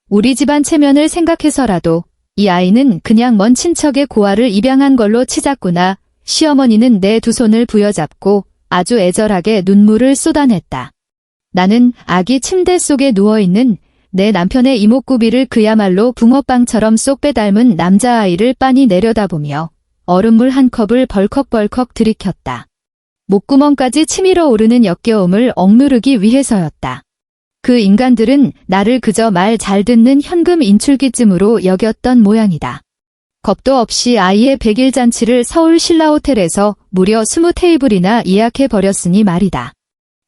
우리 집안 체면을 생각해서라도 이 아이는 그냥 먼 친척의 고아를 입양한 걸로 치잤구나. 시어머니는 내 두 손을 부여잡고 아주 애절하게 눈물을 쏟아냈다. 나는 아기 침대 속에 누워있는 내 남편의 이목구비를 그야말로 붕어빵처럼 쏙 빼닮은 남자아이를 빤히 내려다보며 얼음물 한 컵을 벌컥벌컥 들이켰다. 목구멍까지 치밀어 오르는 역겨움을 억누르기 위해서였다. 그 인간들은 나를 그저 말 잘 듣는 현금 인출기쯤으로 여겼던 모양이다. 겁도 없이 아이의 100일 잔치를 서울 신라호텔에서 무려 20테이블이나 예약해버렸으니 말이다.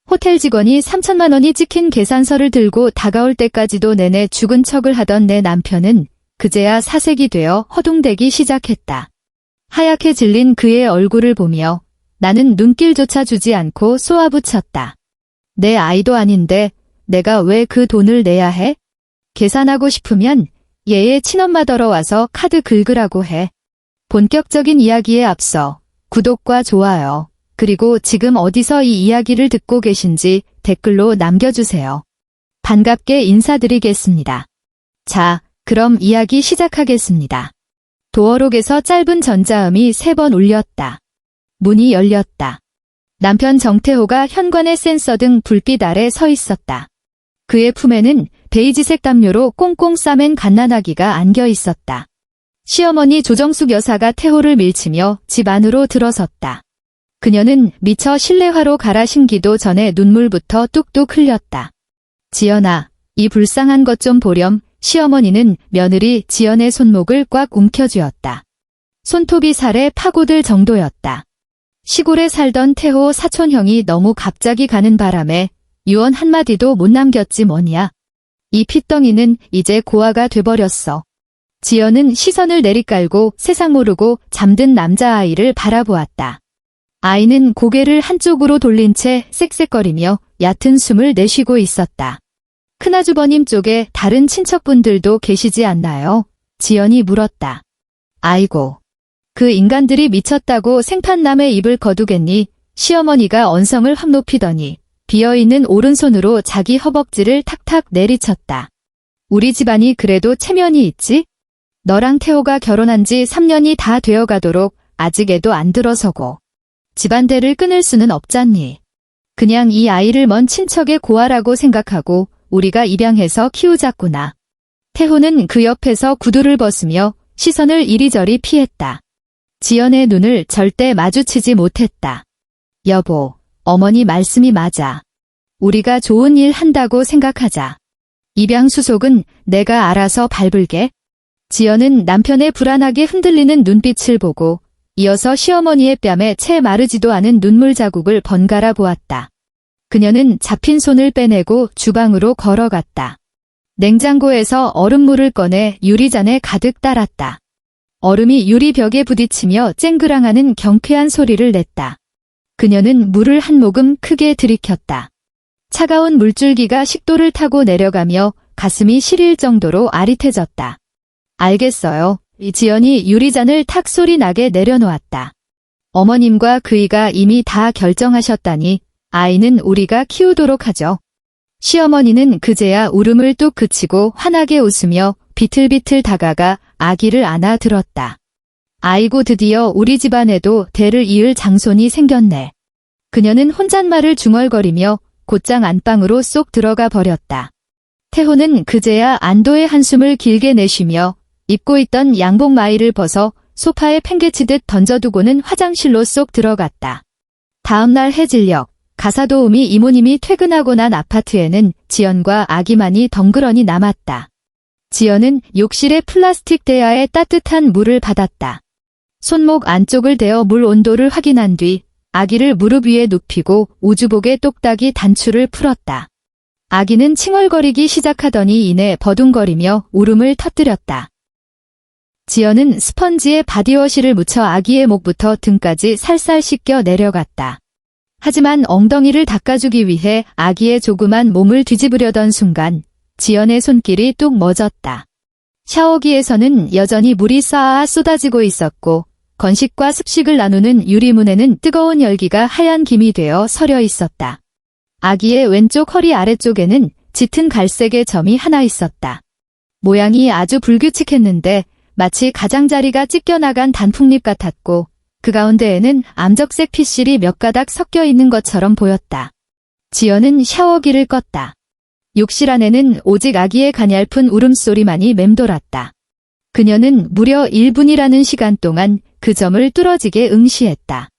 호텔 직원이 3천만 원이 찍힌 계산서를 들고 다가올 때까지도 내내 죽은 척을 하던 내 남편은 그제야 사색이 되어 허둥대기 시작했다. 하얗게 질린 그의 얼굴을 보며 나는 눈길조차 주지 않고 쏘아붙였다. 내 아이도 아닌데 내가 왜 그 돈을 내야 해? 계산하고 싶으면 얘의 친엄마더러 와서 카드 긁으라고 해. 본격적인 이야기에 앞서 구독과 좋아요, 그리고 지금 어디서 이 이야기를 듣고 계신지 댓글로 남겨주세요. 반갑게 인사드리겠습니다. 자, 그럼 이야기 시작하겠습니다. 도어록에서 짧은 전자음이 3번 울렸다. 문이 열렸다. 남편 정태호가 현관의 센서 등 불빛 아래 서 있었다. 그의 품에는 베이지색 담요로 꽁꽁 싸맨 갓난아기가 안겨 있었다. 시어머니 조정숙 여사가 태호를 밀치며 집 안으로 들어섰다. 그녀는 미처 실내화로 갈아 신기도 전에 눈물부터 뚝뚝 흘렸다. 지연아, 이 불쌍한 것 좀 보렴. 시어머니는 며느리 지연의 손목을 꽉 움켜쥐었다. 손톱이 살에 파고들 정도였다. 시골에 살던 태호 사촌형이 너무 갑자기 가는 바람에 유언 한마디도 못 남겼지 뭐냐. 이 핏덩이는 이제 고아가 돼버렸어. 지연은 시선을 내리깔고 세상 모르고 잠든 남자아이를 바라보았다. 아이는 고개를 한쪽으로 돌린 채 쌕쌕거리며 얕은 숨을 내쉬고 있었다. 큰아주버님 쪽에 다른 친척분들도 계시지 않나요? 지연이 물었다. 아이고. 그 인간들이 미쳤다고 생판남의 입을 거두겠니? 시어머니가 언성을 확 높이더니 비어있는 오른손으로 자기 허벅지를 탁탁 내리쳤다. 우리 집안이 그래도 체면이 있지? 너랑 태호가 결혼한 지 3년이 다 되어가도록 아직 애도 안 들어서고 집안대를 끊을 수는 없잖니. 그냥 이 아이를 먼 친척의 고아라고 생각하고 우리가 입양해서 키우자꾸나. 태호는 그 옆에서 구두를 벗으며 시선을 이리저리 피했다. 지연의 눈을 절대 마주치지 못했다. 여보, 어머니 말씀이 맞아. 우리가 좋은 일 한다고 생각하자. 입양 수속은 내가 알아서 밟을게. 지연은 남편의 불안하게 흔들리는 눈빛을 보고 이어서 시어머니의 뺨에 채 마르지도 않은 눈물 자국을 번갈아 보았다. 그녀는 잡힌 손을 빼내고 주방으로 걸어갔다. 냉장고에서 얼음물을 꺼내 유리잔에 가득 따랐다. 얼음이 유리벽에 부딪히며 쨍그랑하는 경쾌한 소리를 냈다. 그녀는 물을 한 모금 크게 들이켰다. 차가운 물줄기가 식도를 타고 내려가며 가슴이 시릴 정도로 아릿해졌다. 알겠어요. 지연이 유리잔을 탁 소리 나게 내려놓았다. 어머님과 그이가 이미 다 결정하셨다니 아이는 우리가 키우도록 하죠. 시어머니는 그제야 울음을 뚝 그치고 환하게 웃으며 비틀비틀 다가가 아기를 안아 들었다. 아이고 드디어 우리 집안에도 대를 이을 장손이 생겼네. 그녀는 혼잣말을 중얼거리며 곧장 안방으로 쏙 들어가 버렸다. 태호는 그제야 안도의 한숨을 길게 내쉬며 입고 있던 양복 마이를 벗어 소파에 팽개치듯 던져두고는 화장실로 쏙 들어갔다. 다음날 해질녘 가사도우미 이모님이 퇴근하고 난 아파트에는 지연과 아기만이 덩그러니 남았다. 지연은 욕실의 플라스틱 대야에 따뜻한 물을 받았다. 손목 안쪽을 대어 물 온도를 확인한 뒤 아기를 무릎 위에 눕히고 우주복의 똑딱이 단추를 풀었다. 아기는 칭얼거리기 시작하더니 이내 버둥거리며 울음을 터뜨렸다. 지연은 스펀지에 바디워시를 묻혀 아기의 목부터 등까지 살살 씻겨 내려갔다. 하지만 엉덩이를 닦아주기 위해 아기의 조그만 몸을 뒤집으려던 순간 지연의 손길이 뚝 멎었다. 샤워기에서는 여전히 물이 쏴아 쏟아지고 있었고 건식과 습식을 나누는 유리문에는 뜨거운 열기가 하얀 김이 되어 서려 있었다. 아기의 왼쪽 허리 아래쪽에는 짙은 갈색의 점이 하나 있었다. 모양이 아주 불규칙했는데 마치 가장자리가 찢겨나간 단풍잎 같았고 그 가운데에는 암적색 피실이 몇 가닥 섞여 있는 것처럼 보였다. 지연은 샤워기를 껐다. 욕실 안에는 오직 아기의 가냘픈 울음소리만이 맴돌았다. 그녀는 무려 1분이라는 시간 동안 그 점을 뚫어지게 응시했다.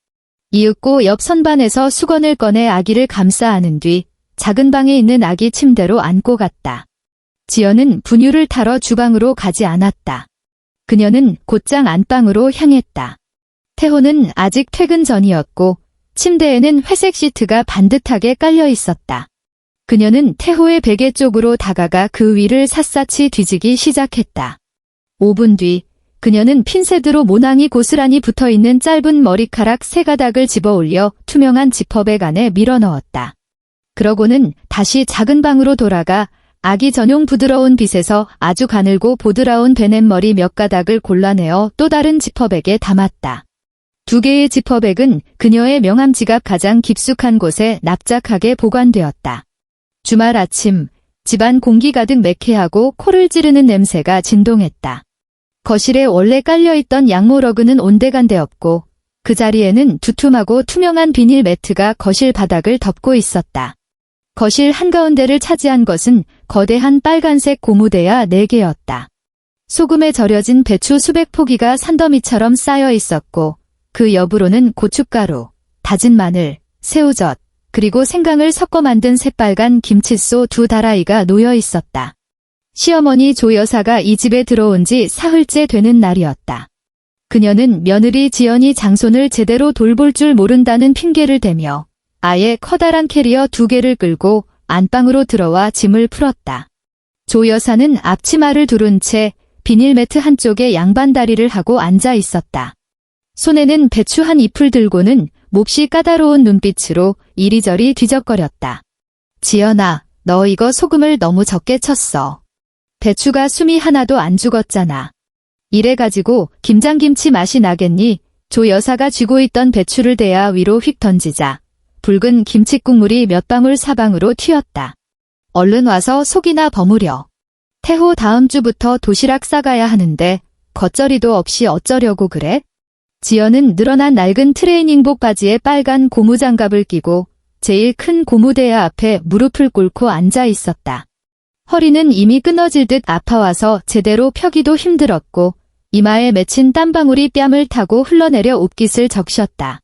이윽고 옆 선반에서 수건을 꺼내 아기를 감싸 안은 뒤 작은 방에 있는 아기 침대로 안고 갔다. 지연은 분유를 타러 주방으로 가지 않았다. 그녀는 곧장 안방으로 향했다. 태호는 아직 퇴근 전이었고 침대에는 회색 시트가 반듯하게 깔려 있었다. 그녀는 태호의 베개 쪽으로 다가가 그 위를 샅샅이 뒤지기 시작했다. 5분 뒤 그녀는 핀셋으로 모낭이 고스란히 붙어있는 짧은 머리카락 3가닥을 집어 올려 투명한 지퍼백 안에 밀어넣었다. 그러고는 다시 작은 방으로 돌아가 아기 전용 부드러운 빗에서 아주 가늘고 보드라운 베넷머리 몇 가닥을 골라내어 또 다른 지퍼백에 담았다. 2개의 지퍼백은 그녀의 명함 지갑 가장 깊숙한 곳에 납작하게 보관되었다. 주말 아침, 집안 공기 가득 매캐하고 코를 찌르는 냄새가 진동했다. 거실에 원래 깔려있던 양모러그는 온데간데 없고 그 자리에는 두툼하고 투명한 비닐 매트가 거실 바닥을 덮고 있었다. 거실 한가운데를 차지한 것은 거대한 빨간색 고무대야 4개였다. 소금에 절여진 배추 수백 포기가 산더미처럼 쌓여 있었고 그 옆으로는 고춧가루, 다진 마늘, 새우젓, 그리고 생강을 섞어 만든 새빨간 김칫소 2다라이가 놓여 있었다. 시어머니 조 여사가 이 집에 들어온 지 사흘째 되는 날이었다. 그녀는 며느리 지연이 장손을 제대로 돌볼 줄 모른다는 핑계를 대며 아예 커다란 캐리어 2개를 끌고 안방으로 들어와 짐을 풀었다. 조 여사는 앞치마를 두른 채 비닐 매트 한쪽에 양반다리를 하고 앉아 있었다. 손에는 배추 한 잎을 들고는 몹시 까다로운 눈빛으로 이리저리 뒤적거렸다. 지연아, 너 이거 소금을 너무 적게 쳤어. 배추가 숨이 하나도 안 죽었잖아. 이래가지고 김장김치 맛이 나겠니? 조 여사가 쥐고 있던 배추를 대야 위로 휙 던지자 붉은 김칫국물이 몇 방울 사방으로 튀었다. 얼른 와서 속이나 버무려. 태호 다음 주부터 도시락 싸가야 하는데 겉절이도 없이 어쩌려고 그래? 지연은 늘어난 낡은 트레이닝복 바지에 빨간 고무장갑을 끼고 제일 큰 고무대야 앞에 무릎을 꿇고 앉아 있었다. 허리는 이미 끊어질 듯 아파와서 제대로 펴기도 힘들었고 이마에 맺힌 땀방울이 뺨을 타고 흘러내려 옷깃을 적셨다.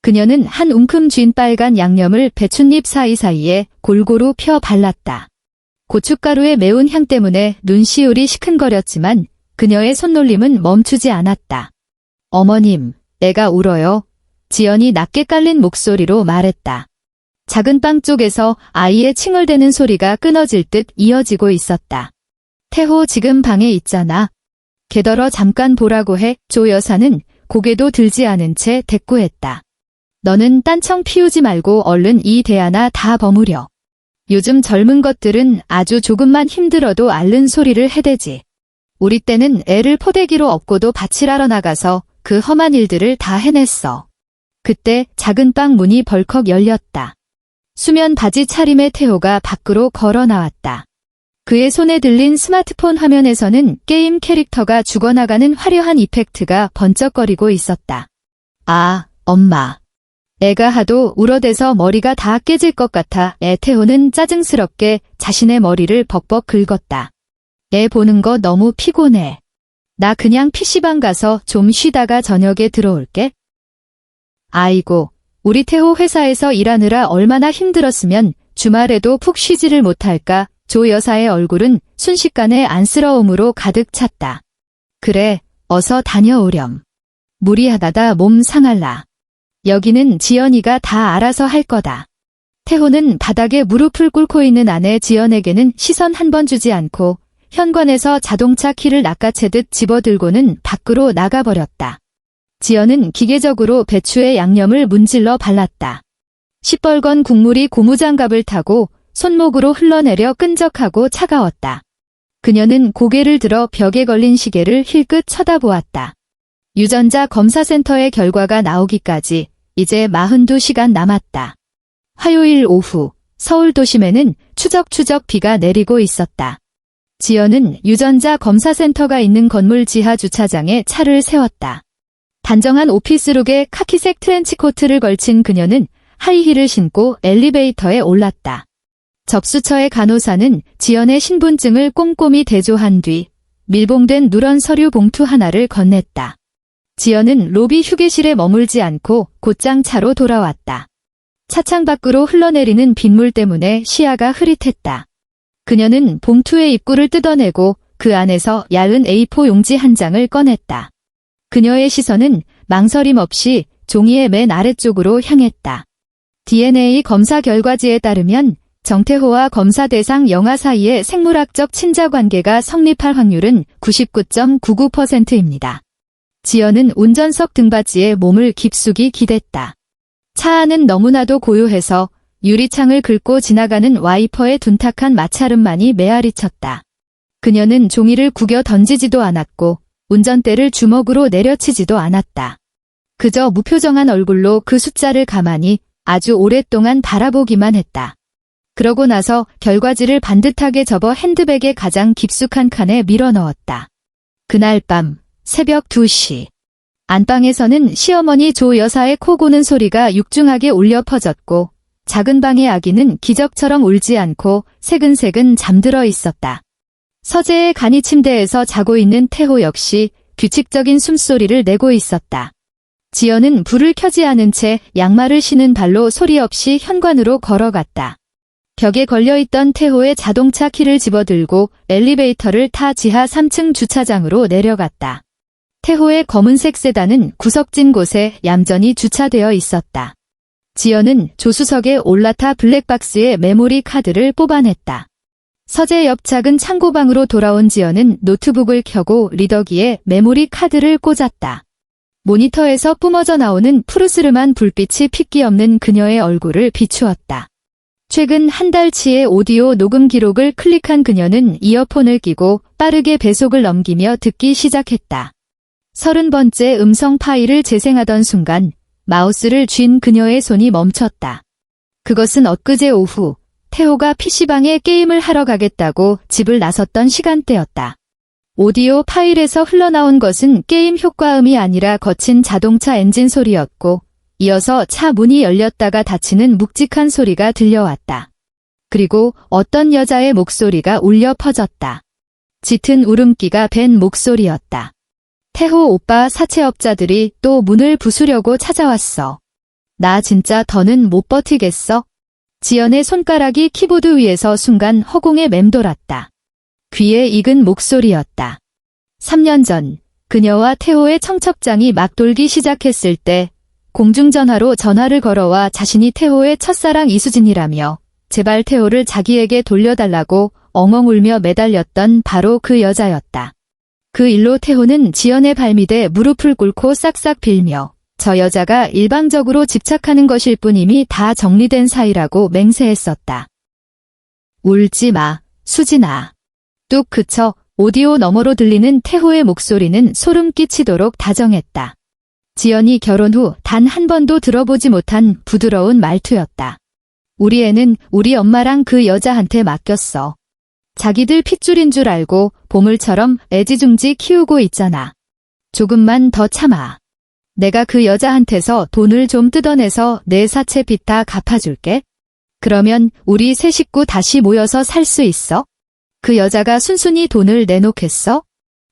그녀는 한 웅큼 쥔 빨간 양념을 배춧잎 사이사이에 골고루 펴 발랐다. 고춧가루의 매운 향 때문에 눈시울이 시큰거렸지만 그녀의 손놀림은 멈추지 않았다. 어머님, 애가 울어요. 지연이 낮게 깔린 목소리로 말했다. 작은 방 쪽에서 아이의 칭얼대는 소리가 끊어질 듯 이어지고 있었다. 태호 지금 방에 있잖아. 게더러 잠깐 보라고 해. 조 여사는 고개도 들지 않은 채 대꾸했다. 너는 딴청 피우지 말고 얼른 이 대야나 다 버무려. 요즘 젊은 것들은 아주 조금만 힘들어도 앓는 소리를 해대지. 우리 때는 애를 포대기로 업고도 밭일하러 나가서 그 험한 일들을 다 해냈어. 그때 작은 방 문이 벌컥 열렸다. 수면 바지 차림의 태호가 밖으로 걸어 나왔다. 그의 손에 들린 스마트폰 화면에서는 게임 캐릭터가 죽어나가는 화려한 이펙트가 번쩍거리고 있었다. 아, 엄마. 애가 하도 울어대서 머리가 다 깨질 것 같아. 태호는 짜증스럽게 자신의 머리를 벅벅 긁었다. 애 보는 거 너무 피곤해. 나 그냥 PC방 가서 좀 쉬다가 저녁에 들어올게. 아이고, 우리 태호 회사에서 일하느라 얼마나 힘들었으면 주말에도 푹 쉬지를 못할까. 조 여사의 얼굴은 순식간에 안쓰러움으로 가득 찼다. 그래, 어서 다녀오렴. 무리하다다 몸 상할라. 여기는 지연이가 다 알아서 할 거다. 태호는 바닥에 무릎을 꿇고 있는 아내 지연에게는 시선 한 번 주지 않고 현관에서 자동차 키를 낚아채듯 집어들고는 밖으로 나가버렸다. 지연은 기계적으로 배추에 양념을 문질러 발랐다. 시뻘건 국물이 고무장갑을 타고 손목으로 흘러내려 끈적하고 차가웠다. 그녀는 고개를 들어 벽에 걸린 시계를 힐끗 쳐다보았다. 유전자 검사센터의 결과가 나오기까지 이제 42시간 남았다. 화요일 오후 서울 도심에는 추적추적 비가 내리고 있었다. 지연은 유전자 검사센터가 있는 건물 지하 주차장에 차를 세웠다. 단정한 오피스룩에 카키색 트렌치코트를 걸친 그녀는 하이힐을 신고 엘리베이터에 올랐다. 접수처의 간호사는 지연의 신분증을 꼼꼼히 대조한 뒤 밀봉된 누런 서류 봉투 하나를 건넸다. 지연은 로비 휴게실에 머물지 않고 곧장 차로 돌아왔다. 차창 밖으로 흘러내리는 빗물 때문에 시야가 흐릿했다. 그녀는 봉투의 입구를 뜯어내고 그 안에서 얇은 A4 용지 한 장을 꺼냈다. 그녀의 시선은 망설임 없이 종이의 맨 아래쪽으로 향했다. DNA 검사 결과지에 따르면 정태호와 검사 대상 영아 사이의 생물학적 친자 관계가 성립할 확률은 99.99%입니다. 지연은 운전석 등받이에 몸을 깊숙이 기댔다. 차 안은 너무나도 고요해서 유리창을 긁고 지나가는 와이퍼의 둔탁한 마찰음만이 메아리쳤다. 그녀는 종이를 구겨 던지지도 않았고 운전대를 주먹으로 내려치지도 않았다. 그저 무표정한 얼굴로 그 숫자를 가만히 아주 오랫동안 바라보기만 했다. 그러고 나서 결과지를 반듯하게 접어 핸드백의 가장 깊숙한 칸에 밀어넣었다. 그날 밤 새벽 2시. 안방에서는 시어머니 조 여사의 코 고는 소리가 육중하게 울려 퍼졌고 작은 방의 아기는 기적처럼 울지 않고 새근새근 잠들어 있었다. 서재의 간이 침대에서 자고 있는 태호 역시 규칙적인 숨소리를 내고 있었다. 지연은 불을 켜지 않은 채 양말을 신은 발로 소리 없이 현관으로 걸어갔다. 벽에 걸려있던 태호의 자동차 키를 집어들고 엘리베이터를 타 지하 3층 주차장으로 내려갔다. 태호의 검은색 세단은 구석진 곳에 얌전히 주차되어 있었다. 지연은 조수석에 올라타 블랙박스에 메모리 카드를 뽑아냈다. 서재 옆 작은 창고방으로 돌아온 지연은 노트북을 켜고 리더기에 메모리 카드를 꽂았다. 모니터에서 뿜어져 나오는 푸르스름한 불빛이 핏기 없는 그녀의 얼굴을 비추었다. 최근 한 달치의 오디오 녹음 기록을 클릭한 그녀는 이어폰을 끼고 빠르게 배속을 넘기며 듣기 시작했다. 30번째 음성 파일을 재생하던 순간 마우스를 쥔 그녀의 손이 멈췄다. 그것은 엊그제 오후 태호가 PC방에 게임을 하러 가겠다고 집을 나섰던 시간대였다. 오디오 파일에서 흘러나온 것은 게임 효과음이 아니라 거친 자동차 엔진 소리였고 이어서 차 문이 열렸다가 닫히는 묵직한 소리가 들려왔다. 그리고 어떤 여자의 목소리가 울려 퍼졌다. 짙은 울음기가 밴 목소리였다. 태호 오빠, 사채업자들이 또 문을 부수려고 찾아왔어. 나 진짜 더는 못 버티겠어. 지연의 손가락이 키보드 위에서 순간 허공에 맴돌았다. 귀에 익은 목소리였다. 3년 전 그녀와 태호의 청첩장이 막 돌기 시작했을 때 공중전화로 전화를 걸어와 자신이 태호의 첫사랑 이수진이라며 제발 태호를 자기에게 돌려달라고 엉엉 울며 매달렸던 바로 그 여자였다. 그 일로 태호는 지연의 발밑에 무릎을 꿇고 싹싹 빌며 저 여자가 일방적으로 집착하는 것일 뿐 이미 다 정리된 사이라고 맹세했었다. 울지 마, 수진아. 뚝 그쳐 오디오 너머로 들리는 태호의 목소리는 소름 끼치도록 다정했다. 지연이 결혼 후 단 한 번도 들어보지 못한 부드러운 말투였다. 우리 애는 우리 엄마랑 그 여자한테 맡겼어. 자기들 핏줄인 줄 알고 보물처럼 애지중지 키우고 있잖아. 조금만 더 참아. 내가 그 여자한테서 돈을 좀 뜯어내서 내 사채 빚 다 갚아줄게. 그러면 우리 세 식구 다시 모여서 살 수 있어? 그 여자가 순순히 돈을 내놓겠어?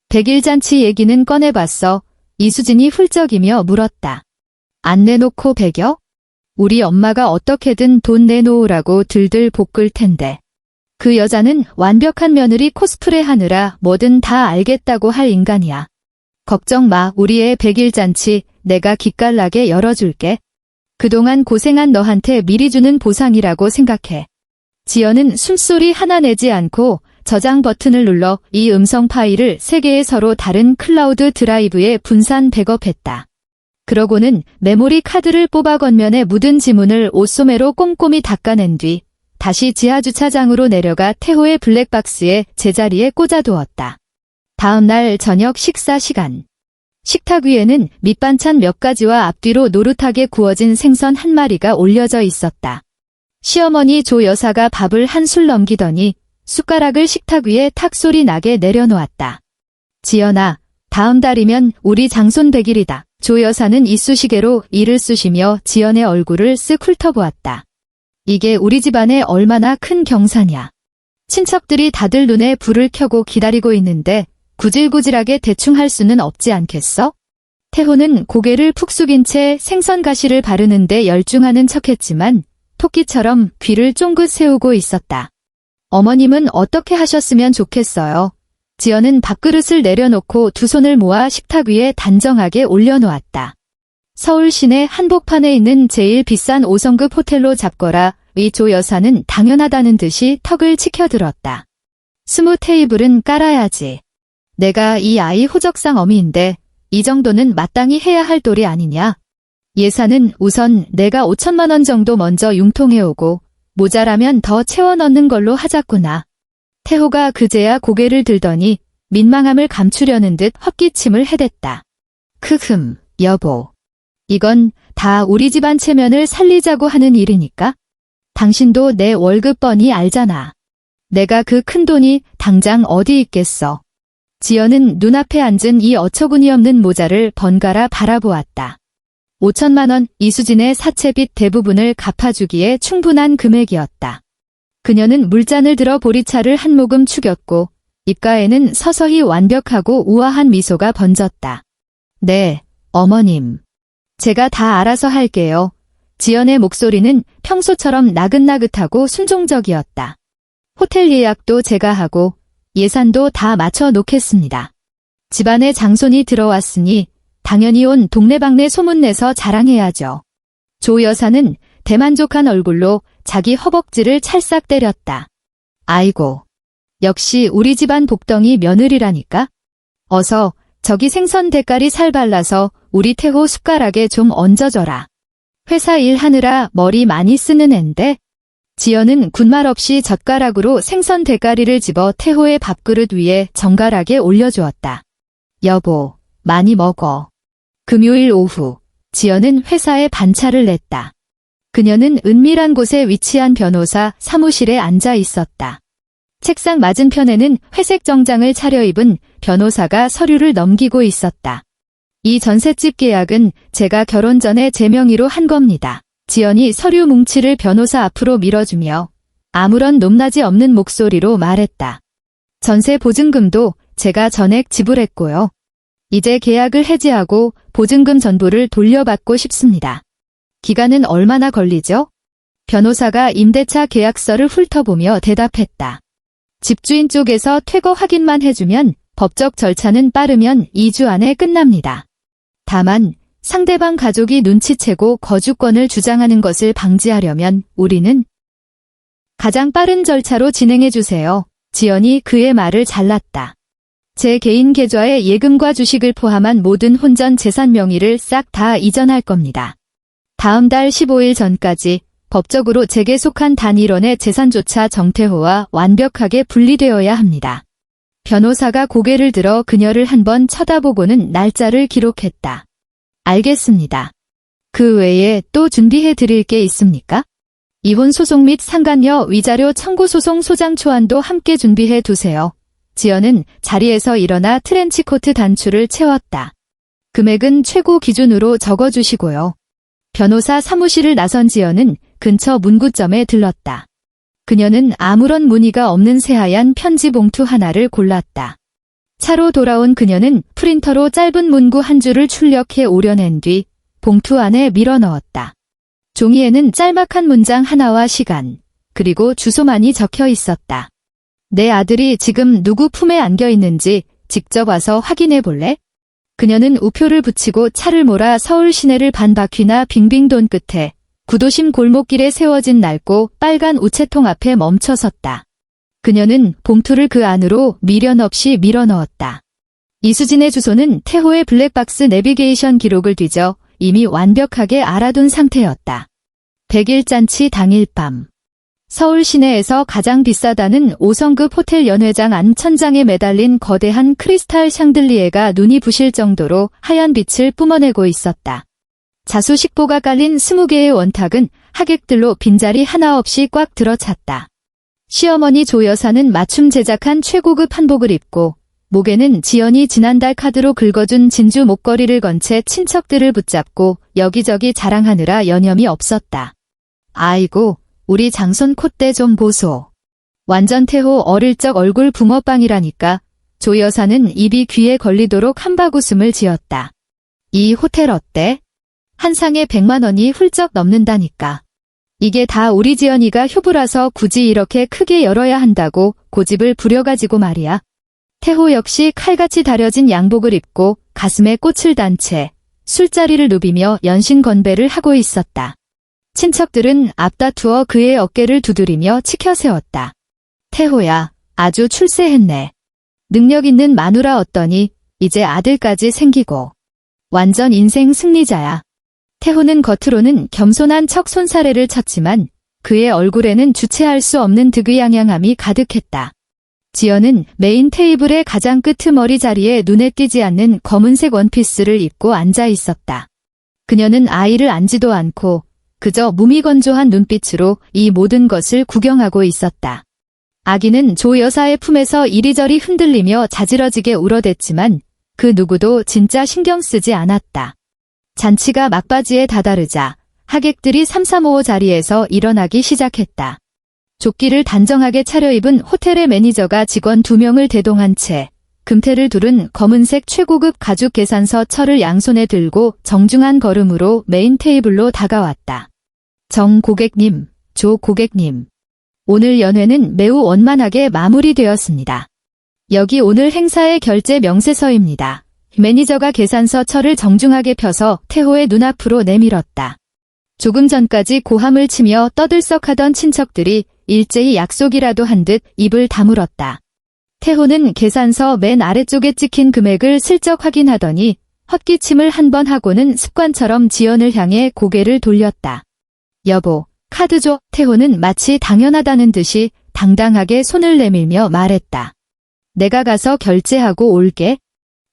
100일 잔치 얘기는 꺼내봤어. 이수진이 훌쩍이며 물었다. 안 내놓고 100여? 우리 엄마가 어떻게든 돈 내놓으라고 들들 볶을 텐데. 그 여자는 완벽한 며느리 코스프레 하느라 뭐든 다 알겠다고 할 인간이야. 걱정 마, 우리의 100일 잔치 내가 기깔나게 열어줄게. 그동안 고생한 너한테 미리 주는 보상이라고 생각해. 지연은 숨소리 하나 내지 않고 저장 버튼을 눌러 이 음성 파일을 3개의 서로 다른 클라우드 드라이브에 분산 백업했다. 그러고는 메모리 카드를 뽑아 겉면에 묻은 지문을 옷소매로 꼼꼼히 닦아낸 뒤 다시 지하주차장으로 내려가 태호의 블랙박스에 제자리에 꽂아두었다. 다음 날 저녁 식사 시간. 식탁 위에는 밑반찬 몇 가지와 앞뒤로 노릇하게 구워진 생선 한 마리가 올려져 있었다. 시어머니 조 여사가 밥을 한술 넘기더니 숟가락을 식탁 위에 탁 소리 나게 내려놓았다. 지연아, 다음 달이면 우리 장손 100일이다. 조 여사는 이쑤시개로 이를 쑤시며 지연의 얼굴을 쓱 훑어보았다. 이게 우리 집안에 얼마나 큰 경사냐. 친척들이 다들 눈에 불을 켜고 기다리고 있는데 구질구질하게 대충 할 수는 없지 않겠어? 태호는 고개를 푹 숙인 채 생선 가시를 바르는데 열중하는 척했지만 토끼처럼 귀를 쫑긋 세우고 있었다. 어머님은 어떻게 하셨으면 좋겠어요. 지연은 밥그릇을 내려놓고 두 손을 모아 식탁 위에 단정하게 올려놓았다. 서울 시내 한복판에 있는 제일 비싼 5성급 호텔로 잡거라. 이 조 여사는 당연하다는 듯이 턱을 치켜들었다. 20 테이블은 깔아야지. 내가 이 아이 호적상 어미인데 이 정도는 마땅히 해야 할 도리 아니냐. 예산은 우선 내가 5천만 원 정도 먼저 융통해오고 모자라면 더 채워 넣는 걸로 하자꾸나. 태호가 그제야 고개를 들더니 민망함을 감추려는 듯 헛기침을 해댔다. 크흠, 여보. 이건 다 우리 집안 체면을 살리자고 하는 일이니까? 당신도 내 월급 뻔히 알잖아. 내가 그 큰돈이 당장 어디 있겠어. 지연은 눈앞에 앉은 이 어처구니 없는 모자를 번갈아 바라보았다. 5천만 원 이수진의 사채빚 대부분을 갚아주기에 충분한 금액이었다. 그녀는 물잔을 들어 보리차를 한 모금 축였고 입가에는 서서히 완벽하고 우아한 미소가 번졌다. 네, 어머님. 제가 다 알아서 할게요. 지연의 목소리는 평소처럼 나긋나긋하고 순종적이었다. 호텔 예약도 제가 하고 예산도 다 맞춰 놓겠습니다. 집안에 장손이 들어왔으니 당연히 온 동네방네 소문내서 자랑해야죠. 조 여사는 대만족한 얼굴로 자기 허벅지를 찰싹 때렸다. 아이고, 역시 우리 집안 복덩이 며느리라니까? 어서 저기 생선 대가리 살 발라서 우리 태호 숟가락에 좀 얹어줘라. 회사 일하느라 머리 많이 쓰는 앤데? 지연은 군말 없이 젓가락으로 생선 대가리를 집어 태호의 밥그릇 위에 정갈하게 올려주었다. 여보, 많이 먹어. 금요일 오후, 지연은 회사에 반차를 냈다. 그녀는 은밀한 곳에 위치한 변호사 사무실에 앉아 있었다. 책상 맞은편에는 회색 정장을 차려입은 변호사가 서류를 넘기고 있었다. 이 전셋집 계약은 제가 결혼 전에 제 명의로 한 겁니다. 지연이 서류 뭉치를 변호사 앞으로 밀어주며 아무런 높낮이 없는 목소리로 말했다. 전세 보증금도 제가 전액 지불했고요. 이제 계약을 해지하고 보증금 전부를 돌려받고 싶습니다. 기간은 얼마나 걸리죠? 변호사가 임대차 계약서를 훑어보며 대답했다. 집주인 쪽에서 퇴거 확인만 해주면 법적 절차는 빠르면 2주 안에 끝납니다. 다만 상대방 가족이 눈치채고 거주권을 주장하는 것을 방지하려면 우리는 가장 빠른 절차로 진행해주세요. 지연이 그의 말을 잘랐다. 제 개인 계좌에 예금과 주식을 포함한 모든 혼전 재산 명의를 싹 다 이전할 겁니다. 다음 달 15일 전까지 법적으로 제게 속한 단일원의 재산조차 정태호와 완벽하게 분리되어야 합니다. 변호사가 고개를 들어 그녀를 한번 쳐다보고는 날짜를 기록했다. 알겠습니다. 그 외에 또 준비해 드릴 게 있습니까? 이혼 소송 및 상간녀 위자료 청구 소송 소장 초안도 함께 준비해 두세요. 지연은 자리에서 일어나 트렌치코트 단추를 채웠다. 금액은 최고 기준으로 적어주시고요. 변호사 사무실을 나선 지연은 근처 문구점에 들렀다. 그녀는 아무런 무늬가 없는 새하얀 편지 봉투 하나를 골랐다. 차로 돌아온 그녀는 프린터로 짧은 문구 한 줄을 출력해 오려낸 뒤 봉투 안에 밀어 넣었다. 종이에는 짤막한 문장 하나와 시간, 그리고 주소만이 적혀 있었다. 내 아들이 지금 누구 품에 안겨 있는지 직접 와서 확인해 볼래? 그녀는 우표를 붙이고 차를 몰아 서울 시내를 반 바퀴나 빙빙 돈 끝에 구도심 골목길에 세워진 낡고 빨간 우체통 앞에 멈춰 섰다. 그녀는 봉투를 그 안으로 미련 없이 밀어 넣었다. 이수진의 주소는 태호의 블랙박스 내비게이션 기록을 뒤져 이미 완벽하게 알아둔 상태였다. 100일 잔치 당일 밤. 서울 시내에서 가장 비싸다는 5성급 호텔 연회장 안 천장에 매달린 거대한 크리스탈 샹들리에가 눈이 부실 정도로 하얀 빛을 뿜어내고 있었다. 자수식보가 깔린 20개의 원탁은 하객들로 빈자리 하나 없이 꽉 들어찼다. 시어머니 조 여사는 맞춤 제작한 최고급 한복을 입고 목에는 지연이 지난달 카드로 긁어준 진주 목걸이를 건 채 친척들을 붙잡고 여기저기 자랑하느라 여념이 없었다. 아이고, 우리 장손 콧대 좀 보소. 완전 태호 어릴 적 얼굴 붕어빵이라니까. 조 여사는 입이 귀에 걸리도록 한바구음을 지었다. 이 호텔 어때? 한 상에 100만 원이 훌쩍 넘는다니까. 이게 다 우리 지연이가 효부라서 굳이 이렇게 크게 열어야 한다고 고집을 부려가지고 말이야. 태호 역시 칼같이 다려진 양복을 입고 가슴에 꽃을 단 채 술자리를 누비며 연신 건배를 하고 있었다. 친척들은 앞다투어 그의 어깨를 두드리며 치켜 세웠다. 태호야, 아주 출세했네. 능력 있는 마누라 어떠니 이제 아들까지 생기고. 완전 인생 승리자야. 태호는 겉으로는 겸손한 척 손사래를 쳤지만 그의 얼굴에는 주체할 수 없는 득의양양함이 가득했다. 지연은 메인 테이블의 가장 끄트머리 자리에 눈에 띄지 않는 검은색 원피스를 입고 앉아 있었다. 그녀는 아이를 안지도 않고 그저 무미건조한 눈빛으로 이 모든 것을 구경하고 있었다. 아기는 조 여사의 품에서 이리저리 흔들리며 자지러지게 울어댔지만 그 누구도 진짜 신경 쓰지 않았다. 잔치가 막바지에 다다르자 하객들이 335 자리에서 일어나기 시작했다. 조끼를 단정하게 차려입은 호텔의 매니저가 직원 2명을 대동한 채 금태를 두른 검은색 최고급 가죽 계산서 철을 양손에 들고 정중한 걸음으로 메인 테이블로 다가왔다. 정 고객님, 조 고객님. 오늘 연회는 매우 원만하게 마무리되었습니다. 여기 오늘 행사의 결제 명세서입니다. 매니저가 계산서 철을 정중하게 펴서 태호의 눈앞으로 내밀었다. 조금 전까지 고함을 치며 떠들썩하던 친척들이 일제히 약속이라도 한 듯 입을 다물었다. 태호는 계산서 맨 아래쪽에 찍힌 금액을 슬쩍 확인하더니 헛기침을 한 번 하고는 습관처럼 지연을 향해 고개를 돌렸다. 여보, 카드 줘. 태호는 마치 당연하다는 듯이 당당하게 손을 내밀며 말했다. 내가 가서 결제하고 올게.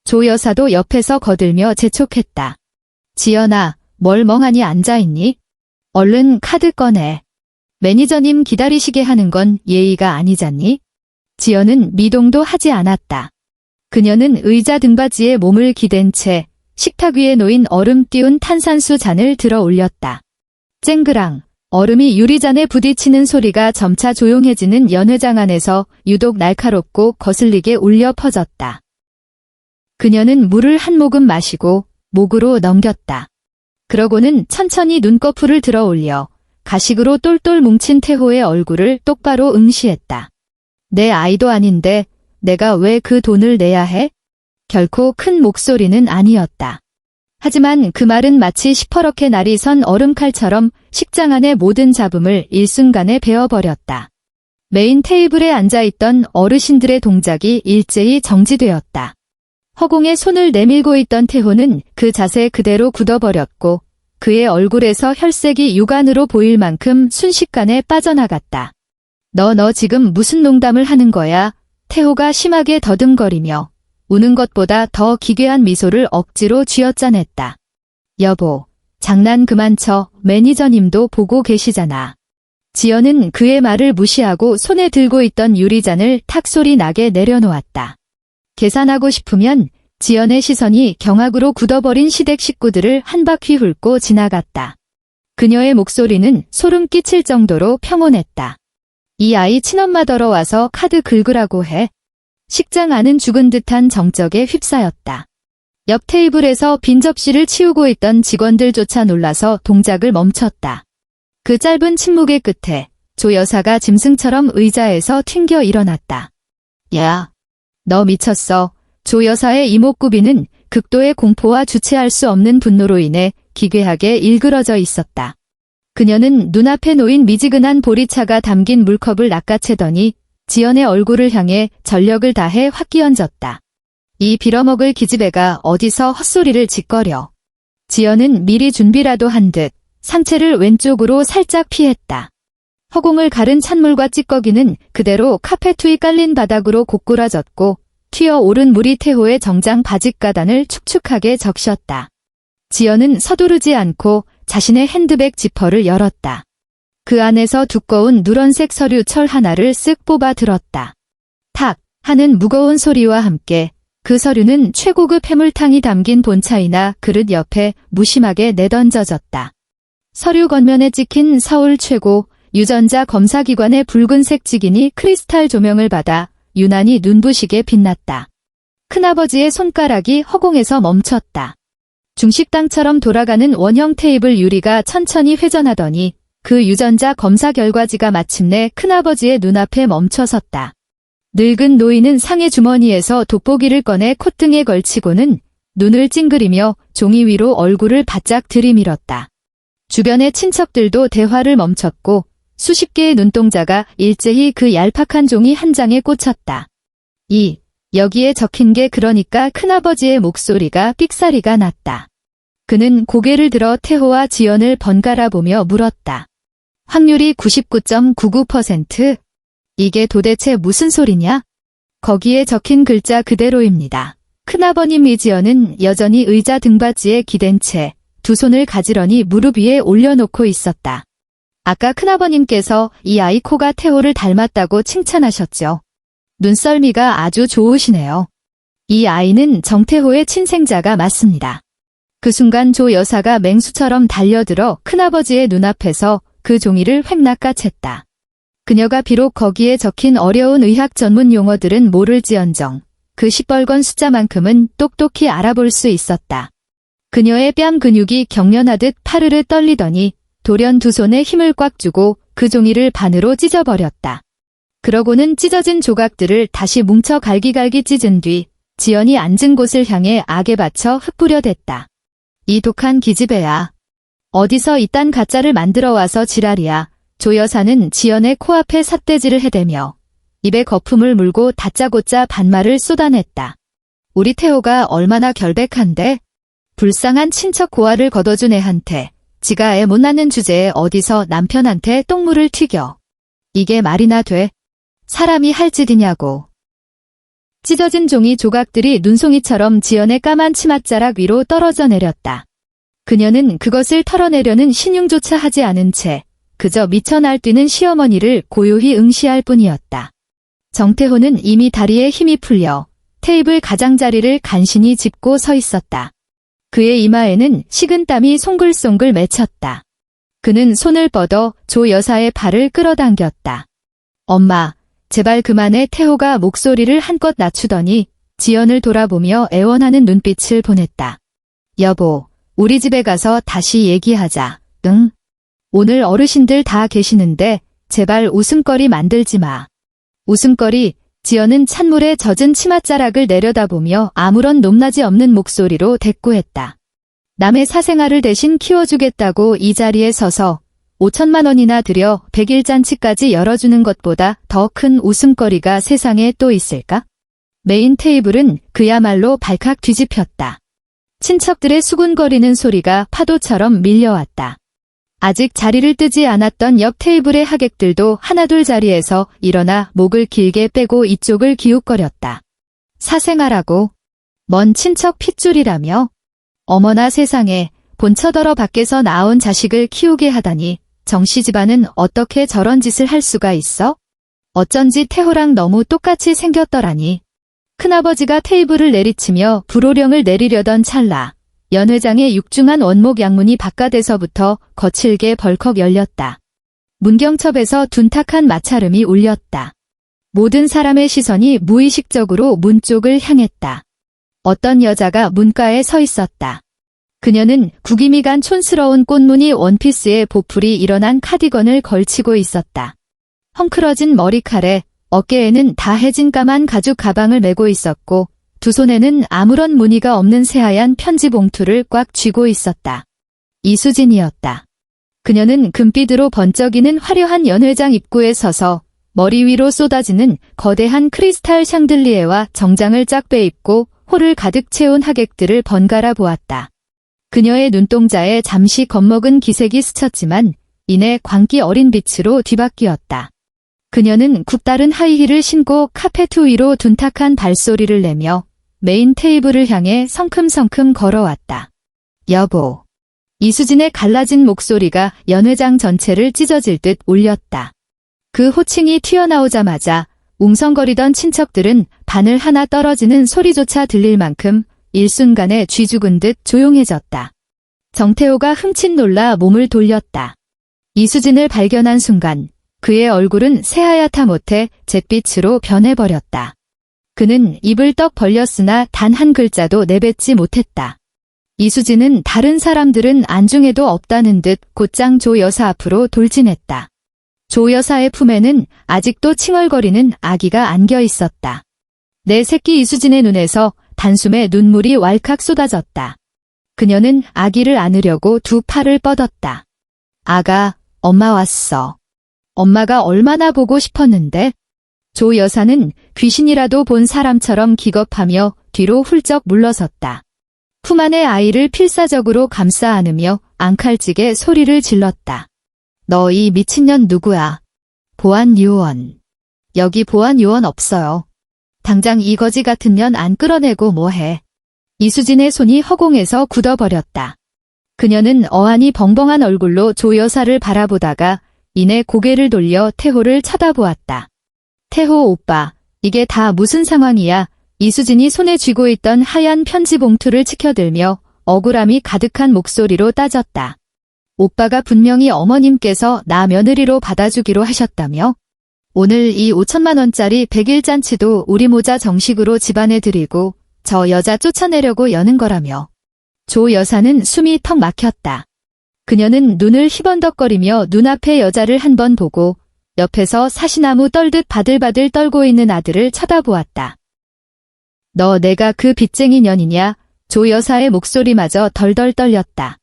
조 여사도 옆에서 거들며 재촉했다. 지연아, 뭘 멍하니 앉아있니? 얼른 카드 꺼내. 매니저님 기다리시게 하는 건 예의가 아니잖니? 지연은 미동도 하지 않았다. 그녀는 의자 등받이에 몸을 기댄 채 식탁 위에 놓인 얼음 띄운 탄산수 잔을 들어 올렸다. 쨍그랑 얼음이 유리잔에 부딪히는 소리가 점차 조용해지는 연회장 안에서 유독 날카롭고 거슬리게 울려 퍼졌다. 그녀는 물을 한 모금 마시고 목으로 넘겼다. 그러고는 천천히 눈꺼풀을 들어 올려 가식으로 똘똘 뭉친 태호의 얼굴을 똑바로 응시했다. 내 아이도 아닌데 내가 왜 그 돈을 내야 해? 결코 큰 목소리는 아니었다. 하지만 그 말은 마치 시퍼렇게 날이 선 얼음칼처럼 식장 안의 모든 잡음을 일순간에 베어버렸다. 메인 테이블에 앉아있던 어르신들의 동작이 일제히 정지되었다. 허공에 손을 내밀고 있던 태호는 그 자세 그대로 굳어버렸고 그의 얼굴에서 혈색이 육안으로 보일 만큼 순식간에 빠져나갔다. 너 지금 무슨 농담을 하는 거야? 태호가 심하게 더듬거리며 우는 것보다 더 기괴한 미소를 억지로 쥐어짜냈다. 여보, 장난 그만 쳐. 매니저님도 보고 계시잖아. 지연은 그의 말을 무시하고 손에 들고 있던 유리잔을 탁 소리 나게 내려놓았다. 계산하고 싶으면 지연의 시선이 경악으로 굳어버린 시댁 식구들을 한 바퀴 훑고 지나갔다. 그녀의 목소리는 소름 끼칠 정도로 평온했다. 이 아이 친엄마더러 와서 카드 긁으라고 해. 식장 안은 죽은 듯한 정적에 휩싸였다. 옆 테이블에서 빈 접시를 치우고 있던 직원들조차 놀라서 동작을 멈췄다. 그 짧은 침묵의 끝에 조 여사가 짐승처럼 의자에서 튕겨 일어났다. 야, 너 미쳤어. 조 여사의 이목구비는 극도의 공포와 주체할 수 없는 분노로 인해 기괴하게 일그러져 있었다. 그녀는 눈앞에 놓인 미지근한 보리차가 담긴 물컵을 낚아채더니 지연의 얼굴을 향해 전력을 다해 확 끼얹었다. 이 빌어먹을 기집애가 어디서 헛소리를 짓거려. 지연은 미리 준비라도 한 듯 상체를 왼쪽으로 살짝 피했다. 허공을 가른 찬물과 찌꺼기는 그대로 카페 위에 깔린 바닥으로 고꾸라졌고 튀어오른 물이 태호의 정장 바짓가단을 축축하게 적셨다. 지연은 서두르지 않고 자신의 핸드백 지퍼를 열었다. 그 안에서 두꺼운 누런색 서류 철 하나를 쓱 뽑아 들었다. 탁 하는 무거운 소리와 함께 그 서류는 최고급 해물탕이 담긴 본차이나 그릇 옆에 무심하게 내던져졌다. 서류 겉면에 찍힌 서울 최고 유전자 검사기관의 붉은색 직인이 크리스탈 조명을 받아 유난히 눈부시게 빛났다. 큰아버지의 손가락이 허공에서 멈췄다. 중식당처럼 돌아가는 원형 테이블 유리가 천천히 회전하더니 그 유전자 검사 결과지가 마침내 큰아버지의 눈앞에 멈춰섰다. 늙은 노인은 상의 주머니에서 돋보기를 꺼내 콧등에 걸치고는 눈을 찡그리며 종이 위로 얼굴을 바짝 들이밀었다. 주변의 친척들도 대화를 멈췄고 수십 개의 눈동자가 일제히 그 얄팍한 종이 한 장에 꽂혔다. 여기에 적힌 게 그러니까 큰아버지의 목소리가 삑사리가 났다. 그는 고개를 들어 태호와 지연을 번갈아 보며 물었다. 확률이 99.99%? 이게 도대체 무슨 소리냐? 거기에 적힌 글자 그대로입니다. 큰아버님 이지연은 여전히 의자 등받이에 기댄 채 두 손을 가지런히 무릎 위에 올려놓고 있었다. 아까 큰아버님께서 이 아이 코가 태호를 닮았다고 칭찬하셨죠. 눈썰미가 아주 좋으시네요. 이 아이는 정태호의 친생자가 맞습니다. 그 순간 조 여사가 맹수처럼 달려들어 큰아버지의 눈앞에서 그 종이를 획 낚아챘다. 그녀가 비록 거기에 적힌 어려운 의학 전문 용어들은 모를지언정 그 시뻘건 숫자만큼은 똑똑히 알아볼 수 있었다. 그녀의 뺨 근육이 경련하듯 파르르 떨리더니 돌연 두 손에 힘을 꽉 주고 그 종이를 반으로 찢어버렸다. 그러고는 찢어진 조각들을 다시 뭉쳐 갈기갈기 찢은 뒤 지연이 앉은 곳을 향해 악에 받쳐 흩뿌려댔다. 이 독한 기집애야. 어디서 이딴 가짜를 만들어 와서 지랄이야. 조 여사는 지연의 코앞에 삿대질을 해대며 입에 거품을 물고 다짜고짜 반말을 쏟아냈다. 우리 태호가 얼마나 결백한데? 불쌍한 친척 고아를 걷어준 애한테 지가 애 못 낳는 주제에 어디서 남편한테 똥물을 튀겨. 이게 말이나 돼? 사람이 할 짓이냐고. 찢어진 종이 조각들이 눈송이처럼 지연의 까만 치맛자락 위로 떨어져 내렸다. 그녀는 그것을 털어내려는 신용조차 하지 않은 채 그저 미쳐 날뛰는 시어머니를 고요히 응시할 뿐이었다. 정태호는 이미 다리에 힘이 풀려 테이블 가장자리를 간신히 짚고 서 있었다. 그의 이마에는 식은땀이 송글송글 맺혔다. 그는 손을 뻗어 조 여사의 발을 끌어당겼다. 엄마, 제발 그만해. 태호가 목소리를 한껏 낮추더니 지연을 돌아보며 애원하는 눈빛을 보냈다. 여보, 우리 집에 가서 다시 얘기하자. 응? 오늘 어르신들 다 계시는데 제발 웃음거리 만들지 마. 웃음거리. 지연은 찬물에 젖은 치맛자락을 내려다보며 아무런 높낮이 없는 목소리로 대꾸했다. 남의 사생활을 대신 키워주겠다고 이 자리에 서서 5천만 원이나 들여 100일잔치까지 열어주는 것보다 더 큰 웃음거리가 세상에 또 있을까? 메인 테이블은 그야말로 발칵 뒤집혔다. 친척들의 수군거리는 소리가 파도처럼 밀려왔다. 아직 자리를 뜨지 않았던 옆 테이블의 하객들도 하나둘 자리에서 일어나 목을 길게 빼고 이쪽을 기웃거렸다. 사생활하고 먼 친척 핏줄이라며? 어머나 세상에, 본처더러 밖에서 나온 자식을 키우게 하다니 정씨 집안은 어떻게 저런 짓을 할 수가 있어? 어쩐지 태호랑 너무 똑같이 생겼더라니. 큰아버지가 테이블을 내리치며 불호령을 내리려던 찰나 연 회장의 육중한 원목 양문이 바깥에서부터 거칠게 벌컥 열렸다. 문경첩에서 둔탁한 마찰음이 울렸다. 모든 사람의 시선이 무의식적으로 문 쪽을 향했다. 어떤 여자가 문가에 서 있었다. 그녀는 구김이 간 촌스러운 꽃무늬 원피스에 보풀이 일어난 카디건을 걸치고 있었다. 헝클어진 머리칼에 어깨에는 다해진 까만 가죽 가방을 메고 있었고 두 손에는 아무런 무늬가 없는 새하얀 편지 봉투를 꽉 쥐고 있었다. 이수진이었다. 그녀는 금빛으로 번쩍이는 화려한 연회장 입구에 서서 머리 위로 쏟아지는 거대한 크리스탈 샹들리에와 정장을 쫙 빼입고 홀을 가득 채운 하객들을 번갈아 보았다. 그녀의 눈동자에 잠시 겁먹은 기색이 스쳤지만 이내 광기 어린 빛으로 뒤바뀌었다. 그녀는 굽다른 하이힐을 신고 카페트 위로 둔탁한 발소리를 내며 메인 테이블을 향해 성큼성큼 걸어왔다. 여보. 이수진의 갈라진 목소리가 연회장 전체를 찢어질 듯 울렸다. 그 호칭이 튀어나오자마자 웅성거리던 친척들은 바늘 하나 떨어지는 소리조차 들릴 만큼 일순간에 쥐 죽은 듯 조용해졌다. 정태호가 흠칫 놀라 몸을 돌렸다. 이수진을 발견한 순간 그의 얼굴은 새하얗다 못해 잿빛으로 변해버렸다. 그는 입을 떡 벌렸으나 단 한 글자도 내뱉지 못했다. 이수진은 다른 사람들은 안중에도 없다는 듯 곧장 조 여사 앞으로 돌진했다. 조 여사의 품에는 아직도 칭얼거리는 아기가 안겨 있었다. 내 새끼 이수진의 눈에서 단숨에 눈물이 왈칵 쏟아졌다. 그녀는 아기를 안으려고 두 팔을 뻗었다. 아가, 엄마 왔어. 엄마가 얼마나 보고 싶었는데? 조 여사는 귀신이라도 본 사람처럼 기겁하며 뒤로 훌쩍 물러섰다. 품 안의 아이를 필사적으로 감싸 안으며 앙칼지게 소리를 질렀다. 너 이 미친년 누구야? 보안요원. 여기 보안요원 없어요. 당장 이 거지 같은 년 안 끌어내고 뭐해. 이수진의 손이 허공에서 굳어버렸다. 그녀는 어안이 벙벙한 얼굴로 조 여사를 바라보다가 이내 고개를 돌려 태호를 쳐다보았다. 태호 오빠, 이게 다 무슨 상황이야? 이수진이 손에 쥐고 있던 하얀 편지 봉투를 치켜들며 억울함이 가득한 목소리로 따졌다. 오빠가 분명히 어머님께서 나 며느리로 받아주기로 하셨다며? 오늘 이 5천만 원짜리 100일 잔치도 우리 모자 정식으로 집안에 드리고 저 여자 쫓아내려고 여는 거라며. 조 여사는 숨이 턱 막혔다. 그녀는 눈을 희번덕거리며 눈앞의 여자를 한 번 보고 옆에서 사시나무 떨듯 바들바들 떨고 있는 아들을 쳐다보았다. 너 내가 그 빚쟁이 년이냐? 조 여사의 목소리마저 덜덜 떨렸다.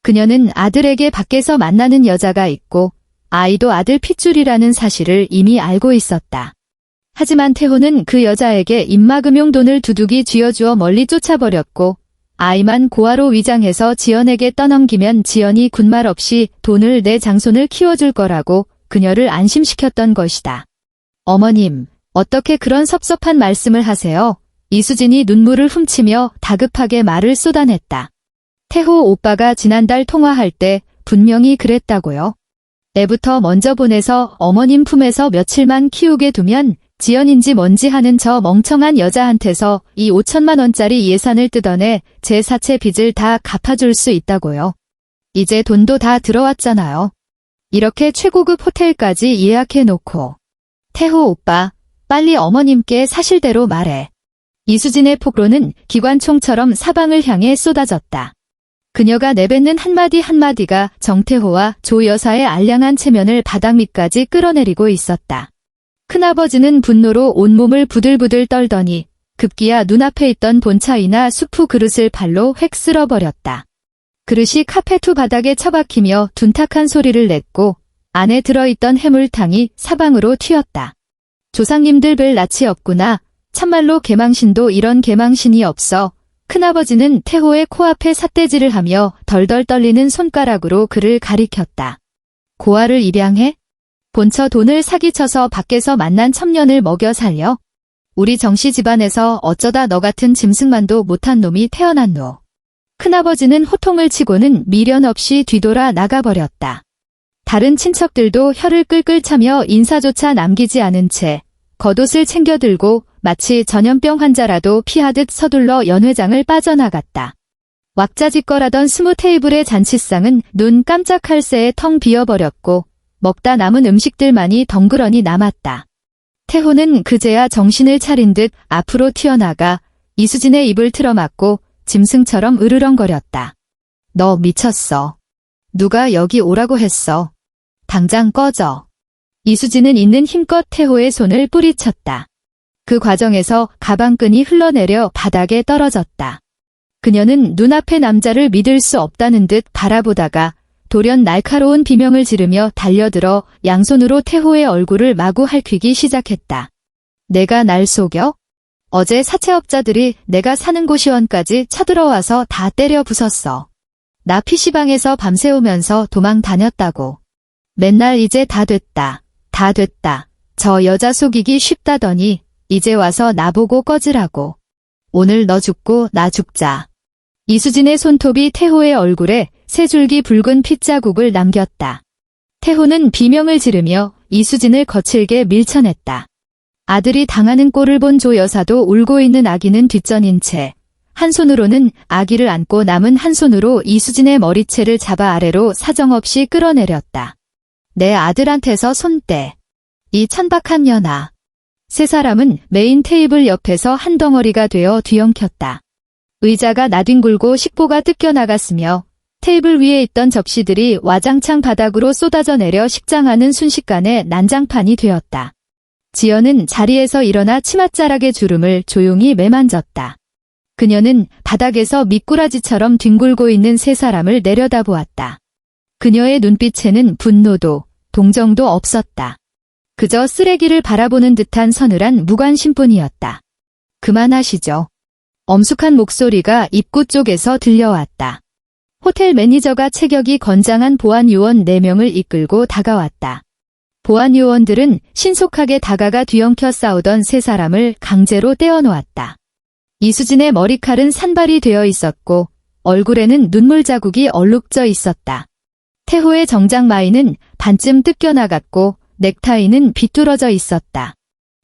그녀는 아들에게 밖에서 만나는 여자가 있고 아이도 아들 핏줄이라는 사실을 이미 알고 있었다. 하지만 태호는 그 여자에게 입막음용 돈을 두둑이 쥐어주어 멀리 쫓아버렸고 아이만 고아로 위장해서 지연에게 떠넘기면 지연이 군말 없이 돈을 내 장손을 키워줄 거라고 그녀를 안심시켰던 것이다. 어머님, 어떻게 그런 섭섭한 말씀을 하세요? 이수진이 눈물을 훔치며 다급하게 말을 쏟아냈다. 태호 오빠가 지난달 통화할 때 분명히 그랬다고요. 애부터 먼저 보내서 어머님 품에서 며칠만 키우게 두면 지연인지 뭔지 하는 저 멍청한 여자한테서 이 5천만 원짜리 예산을 뜯어내 제 사채 빚을 다 갚아줄 수 있다고요. 이제 돈도 다 들어왔잖아요. 이렇게 최고급 호텔까지 예약해놓고. 태호 오빠, 빨리 어머님께 사실대로 말해. 이수진의 폭로는 기관총처럼 사방을 향해 쏟아졌다. 그녀가 내뱉는 한마디 한마디가 정태호와 조 여사의 알량한 체면을 바닥 밑까지 끌어내리고 있었다. 큰아버지는 분노로 온몸을 부들부들 떨더니 급기야 눈앞에 있던 본차이나 수프 그릇을 발로 획 쓸어버렸다. 그릇이 카페트 바닥에 처박히며 둔탁한 소리를 냈고 안에 들어있던 해물탕이 사방으로 튀었다. 조상님들 뵐 낯이 없구나. 참말로 개망신도 이런 개망신이 없어. 큰아버지는 태호의 코앞에 삿대질을 하며 덜덜 떨리는 손가락으로 그를 가리켰다. 고아를 입양해? 본처 돈을 사기쳐서 밖에서 만난 첩년을 먹여 살려? 우리 정씨 집안에서 어쩌다 너 같은 짐승만도 못한 놈이 태어났노. 큰아버지는 호통을 치고는 미련 없이 뒤돌아 나가버렸다. 다른 친척들도 혀를 끌끌 차며 인사조차 남기지 않은 채 겉옷을 챙겨들고 마치 전염병 환자라도 피하듯 서둘러 연회장을 빠져나갔다. 왁자지껄하던 20테이블의 잔치상은 눈 깜짝할 새에 텅 비어버렸고 먹다 남은 음식들만이 덩그러니 남았다. 태호는 그제야 정신을 차린 듯 앞으로 튀어나가 이수진의 입을 틀어막고 짐승처럼 으르렁거렸다. 너 미쳤어. 누가 여기 오라고 했어. 당장 꺼져. 이수진은 있는 힘껏 태호의 손을 뿌리쳤다. 그 과정에서 가방끈이 흘러내려 바닥에 떨어졌다. 그녀는 눈앞의 남자를 믿을 수 없다는 듯 바라보다가 돌연 날카로운 비명을 지르며 달려들어 양손으로 태호의 얼굴을 마구 핥히기 시작했다. 내가 날 속여? 어제 사채업자들이 내가 사는 고시원까지 쳐들어와서 다 때려 부쉈어. 나 PC방에서 밤새우면서 도망 다녔다고. 맨날 이제 다 됐다. 다 됐다. 저 여자 속이기 쉽다더니 이제 와서 나보고 꺼지라고. 오늘 너 죽고 나 죽자. 이수진의 손톱이 태호의 얼굴에 세 줄기 붉은 핏자국을 남겼다. 태호는 비명을 지르며 이수진을 거칠게 밀쳐냈다. 아들이 당하는 꼴을 본 조 여사도 울고 있는 아기는 뒷전인 채 한 손으로는 아기를 안고 남은 한 손으로 이수진의 머리채를 잡아 아래로 사정없이 끌어내렸다. 내 아들한테서 손 떼. 이 천박한 년아. 세 사람은 메인 테이블 옆에서 한 덩어리가 되어 뒤엉켰다. 의자가 나뒹굴고 식보가 뜯겨나갔으며 테이블 위에 있던 접시들이 와장창 바닥으로 쏟아져 내려 식장하는 순식간에 난장판이 되었다. 지연은 자리에서 일어나 치맛자락의 주름을 조용히 매만졌다. 그녀는 바닥에서 미꾸라지처럼 뒹굴고 있는 세 사람을 내려다보았다. 그녀의 눈빛에는 분노도 동정도 없었다. 그저 쓰레기를 바라보는 듯한 서늘한 무관심뿐이었다. 그만하시죠. 엄숙한 목소리가 입구 쪽에서 들려왔다. 호텔 매니저가 체격이 건장한 보안요원 4명을 이끌고 다가왔다. 보안요원들은 신속하게 다가가 뒤엉켜 싸우던 세 사람을 강제로 떼어놓았다. 이수진의 머리칼은 산발이 되어 있었고 얼굴에는 눈물 자국이 얼룩져 있었다. 태호의 정장 마이는 반쯤 뜯겨나갔고 넥타이는 비뚤어져 있었다.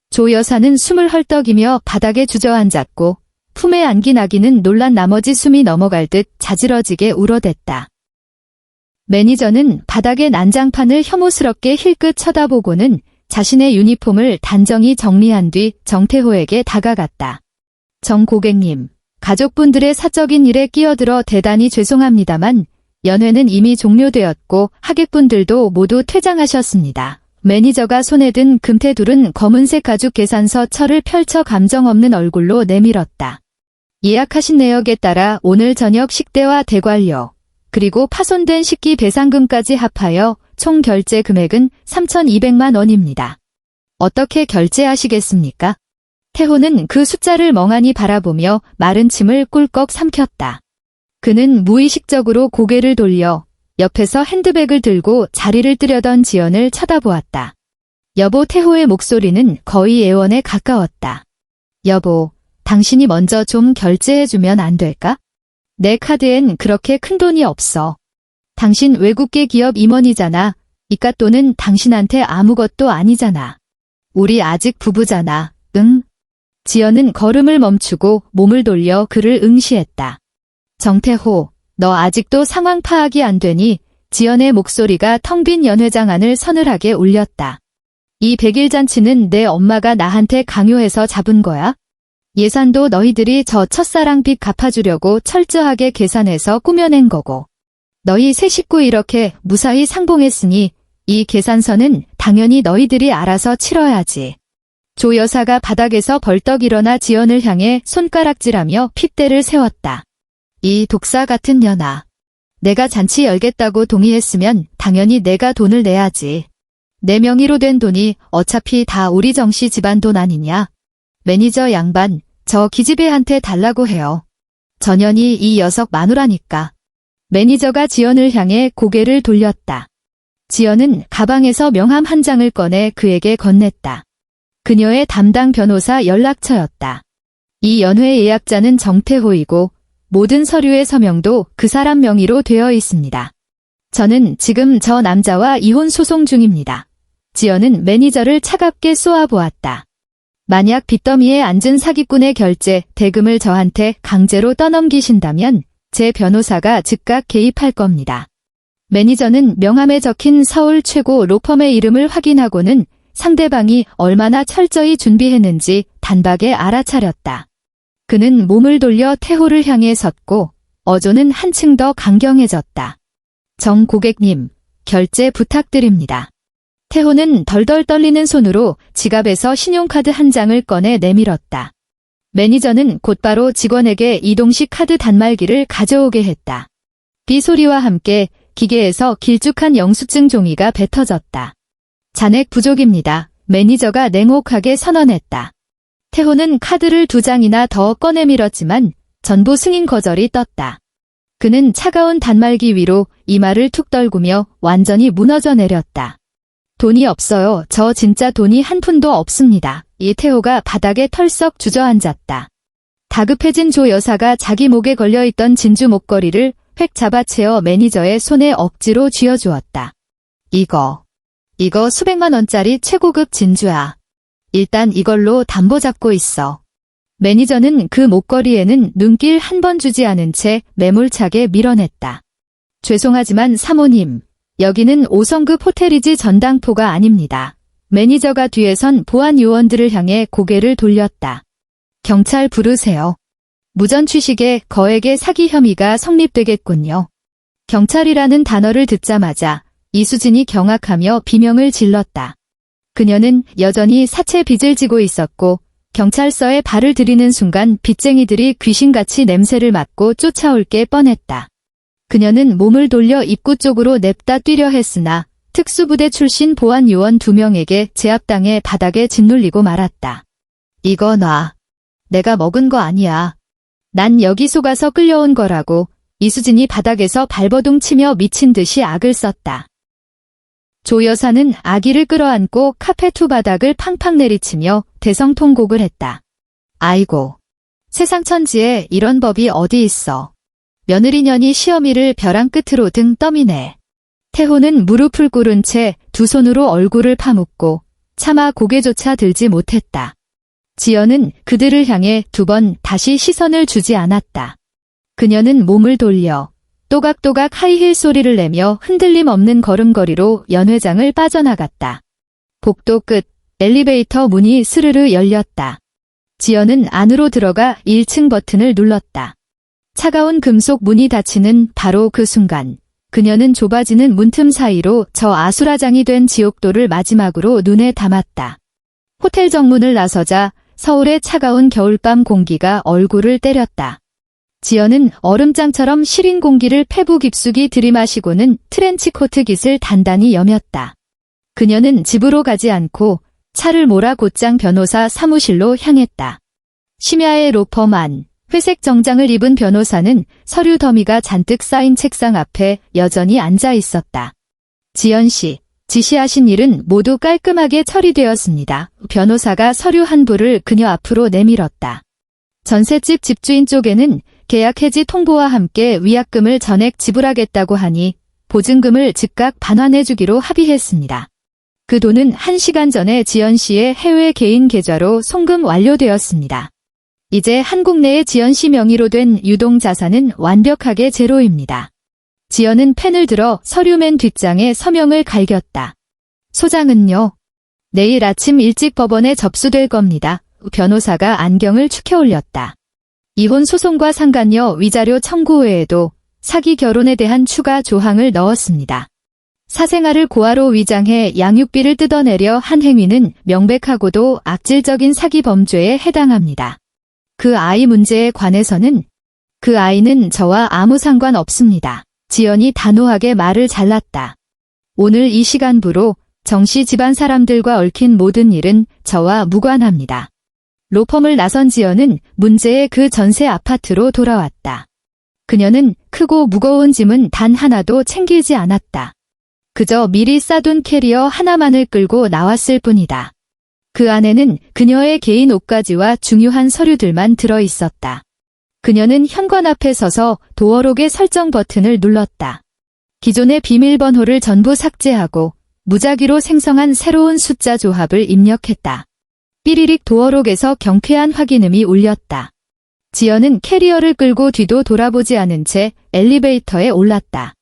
조 여사는 숨을 헐떡이며 바닥에 주저앉았고 품에 안긴 아기는 놀란 나머지 숨이 넘어갈 듯 자지러지게 울어댔다. 매니저는 바닥의 난장판을 혐오스럽게 힐끗 쳐다보고는 자신의 유니폼을 단정히 정리한 뒤 정태호에게 다가갔다. 정 고객님, 가족분들의 사적인 일에 끼어들어 대단히 죄송합니다만 연회는 이미 종료되었고 하객분들도 모두 퇴장하셨습니다. 매니저가 손에 든 금태둘은 검은색 가죽 계산서 철을 펼쳐 감정 없는 얼굴로 내밀었다. 예약하신 내역에 따라 오늘 저녁 식대와 대관료, 그리고 파손된 식기 배상금까지 합하여 총 결제 금액은 3,200만 원입니다. 어떻게 결제하시겠습니까? 태호는 그 숫자를 멍하니 바라보며 마른 침을 꿀꺽 삼켰다. 그는 무의식적으로 고개를 돌려 옆에서 핸드백을 들고 자리를 뜨려던 지연을 쳐다보았다. 여보, 태호의 목소리는 거의 애원에 가까웠다. 여보, 당신이 먼저 좀 결제해주면 안 될까? 내 카드엔 그렇게 큰 돈이 없어. 당신 외국계 기업 임원이잖아. 이깟 돈은 당신한테 아무것도 아니잖아. 우리 아직 부부잖아. 응? 지연은 걸음을 멈추고 몸을 돌려 그를 응시했다. 정태호, 너 아직도 상황 파악이 안 되니? 지연의 목소리가 텅 빈 연회장 안을 서늘하게 울렸다. 이 100일 잔치는 내 엄마가 나한테 강요해서 잡은 거야? 예산도 너희들이 저 첫사랑 빚 갚아주려고 철저하게 계산해서 꾸며낸 거고. 너희 세 식구 이렇게 무사히 상봉했으니 이 계산서는 당연히 너희들이 알아서 치러야지. 조 여사가 바닥에서 벌떡 일어나 지연을 향해 손가락질하며 핏대를 세웠다. 이 독사 같은 년아. 내가 잔치 열겠다고 동의했으면 당연히 내가 돈을 내야지. 내 명의로 된 돈이 어차피 다 우리 정씨 집안 돈 아니냐. 매니저 양반, 저 기집애한테 달라고 해요. 전현이 이 녀석 마누라니까. 매니저가 지연을 향해 고개를 돌렸다. 지연은 가방에서 명함 한 장을 꺼내 그에게 건넸다. 그녀의 담당 변호사 연락처였다. 이 연회 예약자는 정태호이고 모든 서류의 서명도 그 사람 명의로 되어 있습니다. 저는 지금 저 남자와 이혼 소송 중입니다. 지연은 매니저를 차갑게 쏘아보았다. 만약 빚더미에 앉은 사기꾼의 결제, 대금을 저한테 강제로 떠넘기신다면 제 변호사가 즉각 개입할 겁니다. 매니저는 명함에 적힌 서울 최고 로펌의 이름을 확인하고는 상대방이 얼마나 철저히 준비했는지 단박에 알아차렸다. 그는 몸을 돌려 태호를 향해 섰고 어조는 한층 더 강경해졌다. 정 고객님, 결제 부탁드립니다. 태호는 덜덜 떨리는 손으로 지갑에서 신용카드 한 장을 꺼내 내밀었다. 매니저는 곧바로 직원에게 이동식 카드 단말기를 가져오게 했다. 비 소리와 함께 기계에서 길쭉한 영수증 종이가 뱉어졌다. 잔액 부족입니다. 매니저가 냉혹하게 선언했다. 태호는 카드를 2장이나 더 꺼내 밀었지만 전부 승인 거절이 떴다. 그는 차가운 단말기 위로 이마를 툭 떨구며 완전히 무너져 내렸다. 돈이 없어요. 저 진짜 돈이 한 푼도 없습니다. 태호가 바닥에 털썩 주저앉았다. 다급해진 조 여사가 자기 목에 걸려있던 진주 목걸이를 획 잡아채어 매니저의 손에 억지로 쥐어주었다. 이거 수백만 원짜리 최고급 진주야. 일단 이걸로 담보 잡고 있어. 매니저는 그 목걸이에는 눈길 한 번 주지 않은 채 매몰차게 밀어냈다. 죄송하지만 사모님, 여기는 5성급 호텔이지 전당포가 아닙니다. 매니저가 뒤에선 보안 요원들을 향해 고개를 돌렸다. 경찰 부르세요. 무전 취식에 거액의 사기 혐의가 성립되겠군요. 경찰이라는 단어를 듣자마자 이수진이 경악하며 비명을 질렀다. 그녀는 여전히 사채 빚을 지고 있었고 경찰서에 발을 들이는 순간 빚쟁이들이 귀신같이 냄새를 맡고 쫓아올 게 뻔했다. 그녀는 몸을 돌려 입구 쪽으로 냅다 뛰려 했으나 특수부대 출신 보안 요원 2명에게 제압당해 바닥에 짓눌리고 말았다. 이거 놔. 내가 먹은 거 아니야. 난 여기 속아서 끌려온 거라고. 이수진이 바닥에서 발버둥 치며 미친 듯이 악을 썼다. 조 여사는 아기를 끌어안고 카페트 바닥을 팡팡 내리치며 대성통곡을 했다. 아이고, 세상 천지에 이런 법이 어디 있어. 며느리년이 시어미를 벼랑 끝으로 등 떠미네. 태호는 무릎을 꿇은 채 두 손으로 얼굴을 파묻고 차마 고개조차 들지 못했다. 지연은 그들을 향해 2번 다시 시선을 주지 않았다. 그녀는 몸을 돌려 또각또각 하이힐 소리를 내며 흔들림 없는 걸음걸이로 연회장을 빠져나갔다. 복도 끝 엘리베이터 문이 스르르 열렸다. 지연은 안으로 들어가 1층 버튼을 눌렀다. 차가운 금속 문이 닫히는 바로 그 순간 그녀는 좁아지는 문틈 사이로 저 아수라장이 된 지옥도를 마지막으로 눈에 담았다. 호텔 정문을 나서자 서울의 차가운 겨울밤 공기가 얼굴을 때렸다. 지연은 얼음장처럼 시린 공기를 폐부 깊숙이 들이마시고는 트렌치코트 깃을 단단히 여몄다. 그녀는 집으로 가지 않고 차를 몰아 곧장 변호사 사무실로 향했다. 심야의 로펌 안, 회색 정장을 입은 변호사는 서류 더미가 잔뜩 쌓인 책상 앞에 여전히 앉아 있었다. 지연 씨, 지시하신 일은 모두 깔끔하게 처리되었습니다. 변호사가 서류 한 부를 그녀 앞으로 내밀었다. 전셋집 집주인 쪽에는 계약 해지 통보와 함께 위약금을 전액 지불하겠다고 하니 보증금을 즉각 반환해주기로 합의했습니다. 그 돈은 1시간 전에 지연 씨의 해외 개인 계좌로 송금 완료되었습니다. 이제 한국 내에 지연 씨 명의로 된 유동자산은 완벽하게 제로입니다. 지연은 펜을 들어 서류 맨 뒷장에 서명을 갈겼다. 소장은요? 내일 아침 일찍 법원에 접수될 겁니다. 변호사가 안경을 축혀 올렸다. 이혼 소송과 상간녀 위자료 청구 외에도 사기 결혼에 대한 추가 조항을 넣었습니다. 사생활을 고의로 위장해 양육비를 뜯어내려 한 행위는 명백하고도 악질적인 사기 범죄에 해당합니다. 그 아이 문제에 관해서는 그 아이는 저와 아무 상관 없습니다. 지연이 단호하게 말을 잘랐다. 오늘 이 시간부로 정씨 집안 사람들과 얽힌 모든 일은 저와 무관합니다. 로펌을 나선 지연은 문제의 그 전세 아파트로 돌아왔다. 그녀는 크고 무거운 짐은 단 하나도 챙기지 않았다. 그저 미리 싸둔 캐리어 하나만을 끌고 나왔을 뿐이다. 그 안에는 그녀의 개인 옷가지와 중요한 서류들만 들어 있었다. 그녀는 현관 앞에 서서 도어록의 설정 버튼을 눌렀다. 기존의 비밀번호를 전부 삭제하고 무작위로 생성한 새로운 숫자 조합을 입력했다. 삐리릭 도어록에서 경쾌한 확인음이 울렸다. 지연은 캐리어를 끌고 뒤도 돌아보지 않은 채 엘리베이터에 올랐다.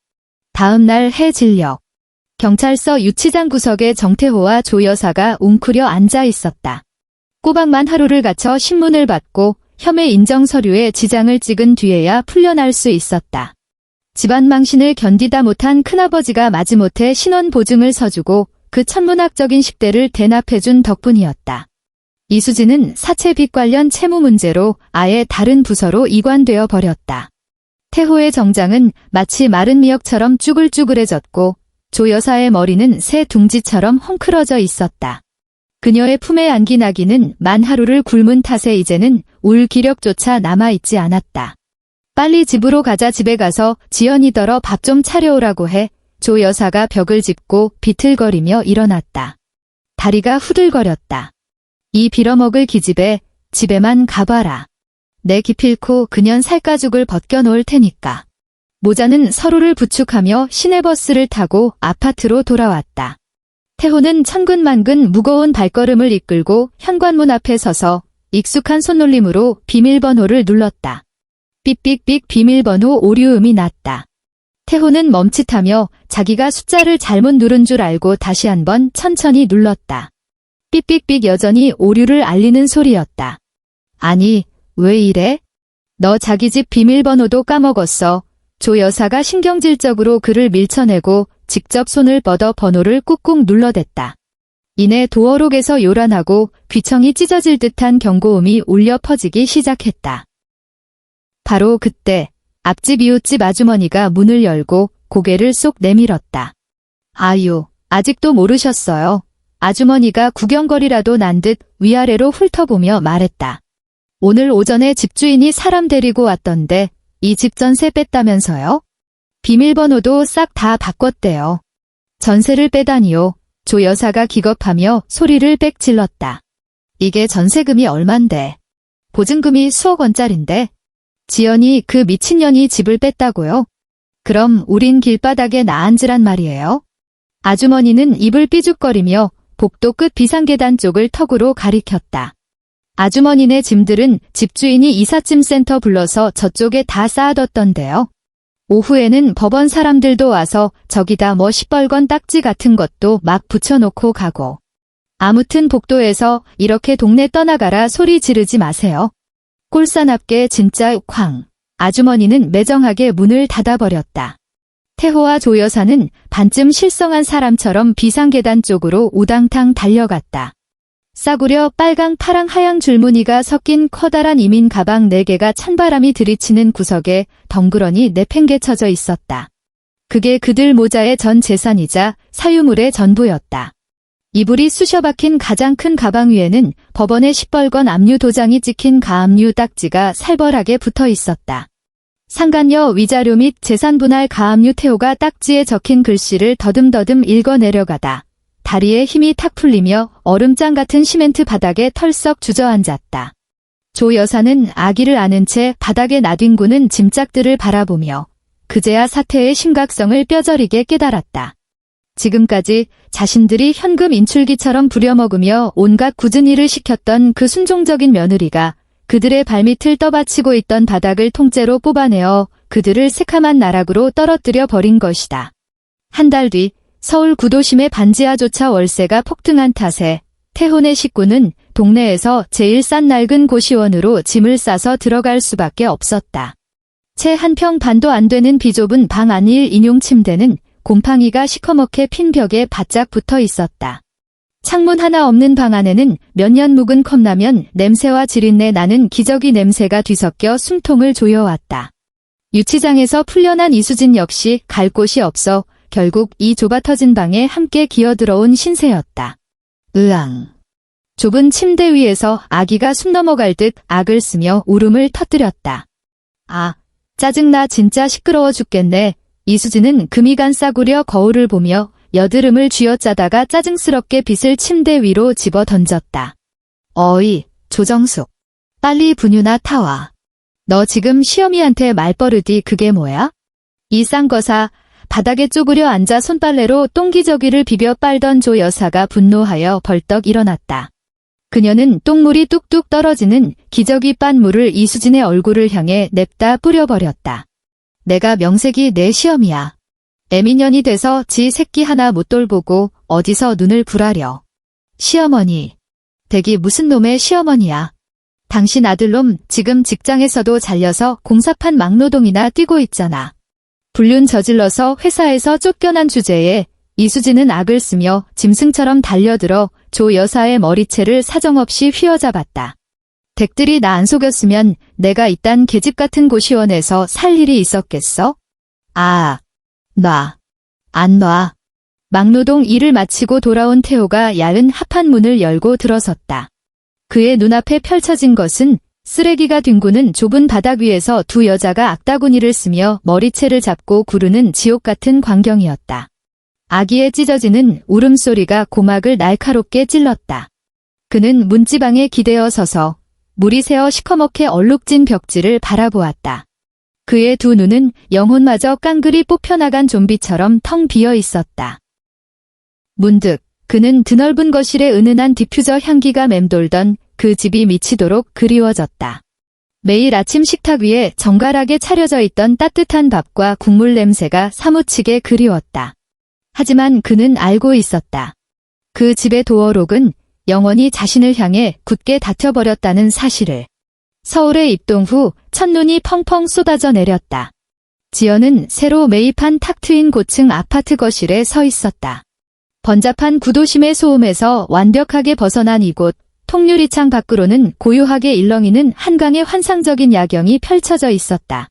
다음 날 해질녘. 경찰서 유치장 구석에 정태호와 조 여사가 웅크려 앉아 있었다. 꼬박만 하루를 갖춰 신문을 받고 혐의 인정 서류에 지장을 찍은 뒤에야 풀려날 수 있었다. 집안 망신을 견디다 못한 큰아버지가 마지못해 신원 보증을 서주고 그 천문학적인 10대를 대납해준 덕분이었다. 이수진은 사채 빚 관련 채무 문제로 아예 다른 부서로 이관되어 버렸다. 태호의 정장은 마치 마른 미역처럼 쭈글쭈글해졌고 조 여사의 머리는 새 둥지처럼 헝클어져 있었다. 그녀의 품에 안긴 아기는 만 하루를 굶은 탓에 이제는 울 기력조차 남아있지 않았다. 빨리 집으로 가자. 집에 가서 지연이더러 밥 좀 차려오라고 해. 조 여사가 벽을 짚고 비틀거리며 일어났다. 다리가 후들거렸다. 이 빌어먹을 기집애, 집에만 가봐라. 내 기필코 그년 살가죽을 벗겨놓을 테니까. 모자는 서로를 부축하며 시내버스를 타고 아파트로 돌아왔다. 태호는 천근만근 무거운 발걸음을 이끌고 현관문 앞에 서서 익숙한 손놀림으로 비밀번호를 눌렀다. 삑삑삑 비밀번호 오류음이 났다. 태호는 멈칫하며 자기가 숫자를 잘못 누른 줄 알고 다시 한번 천천히 눌렀다. 삑삑삑 여전히 오류를 알리는 소리였다. 아니, 왜 이래? 너 자기 집 비밀번호도 까먹었어. 조 여사가 신경질적으로 그를 밀쳐내고 직접 손을 뻗어 번호를 꾹꾹 눌러댔다. 이내 도어록에서 요란하고 귀청이 찢어질 듯한 경고음이 울려 퍼지기 시작했다. 바로 그때 앞집 이웃집 아주머니가 문을 열고 고개를 쏙 내밀었다. 아유, 아직도 모르셨어요. 아주머니가 구경거리라도 난 듯 위아래로 훑어보며 말했다. 오늘 오전에 집주인이 사람 데리고 왔던데 이 집 전세 뺐다면서요? 비밀번호도 싹 다 바꿨대요. 전세를 빼다니요. 조 여사가 기겁하며 소리를 빽 질렀다. 이게 전세금이 얼만데. 보증금이 수억 원짜린데. 지연이 그 미친년이 집을 뺐다고요? 그럼 우린 길바닥에 나앉으란 말이에요? 아주머니는 입을 삐죽거리며 복도 끝 비상계단 쪽을 턱으로 가리켰다. 아주머니네 짐들은 집주인이 이삿짐 센터 불러서 저쪽에 다 쌓아뒀던데요. 오후에는 법원 사람들도 와서 저기다 뭐 시뻘건 딱지 같은 것도 막 붙여놓고 가고. 아무튼 복도에서 이렇게 동네 떠나가라 소리 지르지 마세요. 꼴사납게 진짜 쾅. 아주머니는 매정하게 문을 닫아버렸다. 태호와 조 여사는 반쯤 실성한 사람처럼 비상계단 쪽으로 우당탕 달려갔다. 싸구려 빨강 파랑 하양 줄무늬가 섞인 커다란 이민 가방 4개가 찬바람이 들이치는 구석에 덩그러니 내팽개쳐져 있었다. 그게 그들 모자의 전 재산이자 사유물의 전부였다. 이불이 쑤셔박힌 가장 큰 가방 위에는 법원의 시뻘건 압류 도장이 찍힌 가압류 딱지가 살벌하게 붙어 있었다. 상간녀 위자료 및 재산분할 가압류 태호가 딱지에 적힌 글씨를 더듬더듬 읽어 내려가다 다리에 힘이 탁 풀리며 얼음장 같은 시멘트 바닥에 털썩 주저앉았다. 조 여사는 아기를 안은 채 바닥에 나뒹구는 짐짝들을 바라보며 그제야 사태의 심각성을 뼈저리게 깨달았다. 지금까지 자신들이 현금 인출기처럼 부려먹으며 온갖 굳은 일을 시켰던 그 순종적인 며느리가 그들의 발밑을 떠받치고 있던 바닥을 통째로 뽑아내어 그들을 새카만 나락으로 떨어뜨려 버린 것이다. 한 달 뒤 서울 구도심의 반지하조차 월세가 폭등한 탓에 태혼의 식구는 동네에서 제일 싼 낡은 고시원으로 짐을 싸서 들어갈 수밖에 없었다. 채 한 평 반도 안 되는 비좁은 방 안일 인용 침대는 곰팡이가 시커멓게 핀 벽에 바짝 붙어 있었다. 창문 하나 없는 방 안에는 몇 년 묵은 컵라면 냄새와 지린내 나는 기저귀 냄새가 뒤섞여 숨통을 조여왔다. 유치장에서 풀려난 이수진 역시 갈 곳이 없어 결국 이 좁아터진 방에 함께 기어들어온 신세였다. 으앙. 좁은 침대 위에서 아기가 숨 넘어갈 듯 악을 쓰며 울음을 터뜨렸다. 아, 짜증나 진짜 시끄러워 죽겠네. 이수진은 금이 간 싸구려 거울을 보며 여드름을 쥐어짜다가 짜증스럽게 빗을 침대 위로 집어 던졌다. 어이, 조정숙. 빨리 분유나 타와. 너 지금 시어미한테 말버릇이 그게 뭐야? 이 쌍거사, 바닥에 쪼그려 앉아 손빨래로 똥기저귀를 비벼 빨던 조 여사가 분노하여 벌떡 일어났다. 그녀는 똥물이 뚝뚝 떨어지는 기저귀 빤 물을 이수진의 얼굴을 향해 냅다 뿌려버렸다. 내가 명색이 내 시어미야. 애미년이 돼서 지 새끼 하나 못 돌보고 어디서 눈을 부라려. 시어머니. 댁이 무슨 놈의 시어머니야. 당신 아들놈 지금 직장에서도 잘려서 공사판 막노동이나 뛰고 있잖아. 불륜 저질러서 회사에서 쫓겨난 주제에 이수진은 악을 쓰며 짐승처럼 달려들어 조 여사의 머리채를 사정없이 휘어잡았다. 댁들이 나 안 속였으면 내가 이딴 계집 같은 고시원에서 살 일이 있었겠어? 아, 놔. 안 놔. 막노동 일을 마치고 돌아온 태호가 야은 합판 문을 열고 들어섰다. 그의 눈앞에 펼쳐진 것은 쓰레기가 뒹구는 좁은 바닥 위에서 두 여자가 악다구니를 쓰며 머리채를 잡고 구르는 지옥 같은 광경이었다. 아기의 찢어지는 울음소리가 고막을 날카롭게 찔렀다. 그는 문지방에 기대어 서서 물이 새어 시커멓게 얼룩진 벽지를 바라보았다. 그의 두 눈은 영혼마저 깡그리 뽑혀나간 좀비처럼 텅 비어 있었다. 문득 그는 드넓은 거실에 은은한 디퓨저 향기가 맴돌던 그 집이 미치도록 그리워졌다. 매일 아침 식탁 위에 정갈하게 차려져 있던 따뜻한 밥과 국물 냄새가 사무치게 그리웠다. 하지만 그는 알고 있었다. 그 집의 도어록은 영원히 자신을 향해 굳게 닫혀버렸다는 사실을. 서울에 입동 후 첫눈이 펑펑 쏟아져 내렸다. 지연은 새로 매입한 탁 트인 고층 아파트 거실에 서 있었다. 번잡한 구도심의 소음에서 완벽하게 벗어난 이곳, 통유리창 밖으로는 고요하게 일렁이는 한강의 환상적인 야경이 펼쳐져 있었다.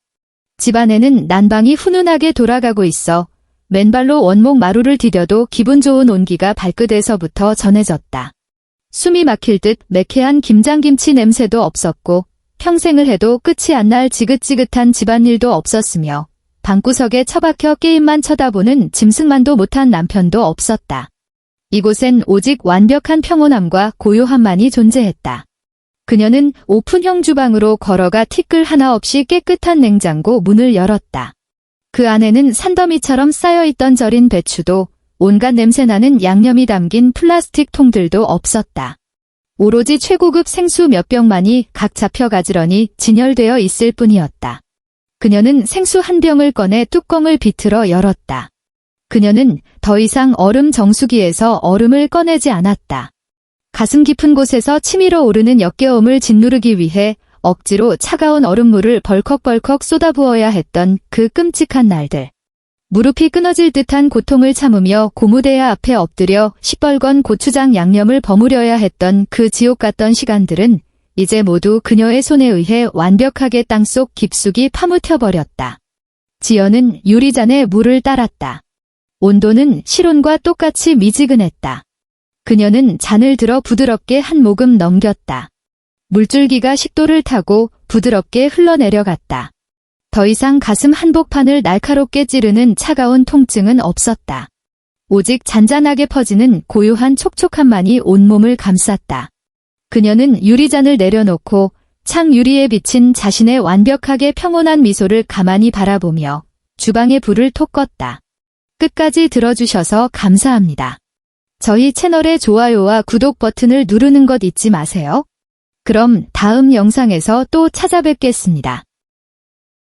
집안에는 난방이 훈훈하게 돌아가고 있어 맨발로 원목 마루를 디뎌도 기분 좋은 온기가 발끝에서부터 전해졌다. 숨이 막힐 듯 매캐한 김장김치 냄새도 없었고 평생을 해도 끝이 안 날 지긋지긋한 집안일도 없었으며 방구석에 처박혀 게임만 쳐다보는 짐승만도 못한 남편도 없었다. 이곳엔 오직 완벽한 평온함과 고요함만이 존재했다. 그녀는 오픈형 주방으로 걸어가 티끌 하나 없이 깨끗한 냉장고 문을 열었다. 그 안에는 산더미처럼 쌓여있던 절인 배추도 온갖 냄새나는 양념이 담긴 플라스틱 통들도 없었다. 오로지 최고급 생수 몇 병만이 각 잡혀 가지런히 진열되어 있을 뿐이었다. 그녀는 생수 한 병을 꺼내 뚜껑을 비틀어 열었다. 그녀는 더 이상 얼음 정수기에서 얼음을 꺼내지 않았다. 가슴 깊은 곳에서 치밀어 오르는 역겨움을 짓누르기 위해 억지로 차가운 얼음물을 벌컥벌컥 쏟아부어야 했던 그 끔찍한 날들. 무릎이 끊어질 듯한 고통을 참으며 고무대야 앞에 엎드려 시뻘건 고추장 양념을 버무려야 했던 그 지옥 같던 시간들은 이제 모두 그녀의 손에 의해 완벽하게 땅속 깊숙이 파묻혀버렸다. 지연은 유리잔에 물을 따랐다. 온도는 실온과 똑같이 미지근했다. 그녀는 잔을 들어 부드럽게 한 모금 넘겼다. 물줄기가 식도를 타고 부드럽게 흘러내려갔다. 더 이상 가슴 한복판을 날카롭게 찌르는 차가운 통증은 없었다. 오직 잔잔하게 퍼지는 고요한 촉촉함만이 온몸을 감쌌다. 그녀는 유리잔을 내려놓고 창 유리에 비친 자신의 완벽하게 평온한 미소를 가만히 바라보며 주방의 불을 톡 껐다. 끝까지 들어주셔서 감사합니다. 저희 채널의 좋아요와 구독 버튼을 누르는 것 잊지 마세요. 그럼 다음 영상에서 또 찾아뵙겠습니다.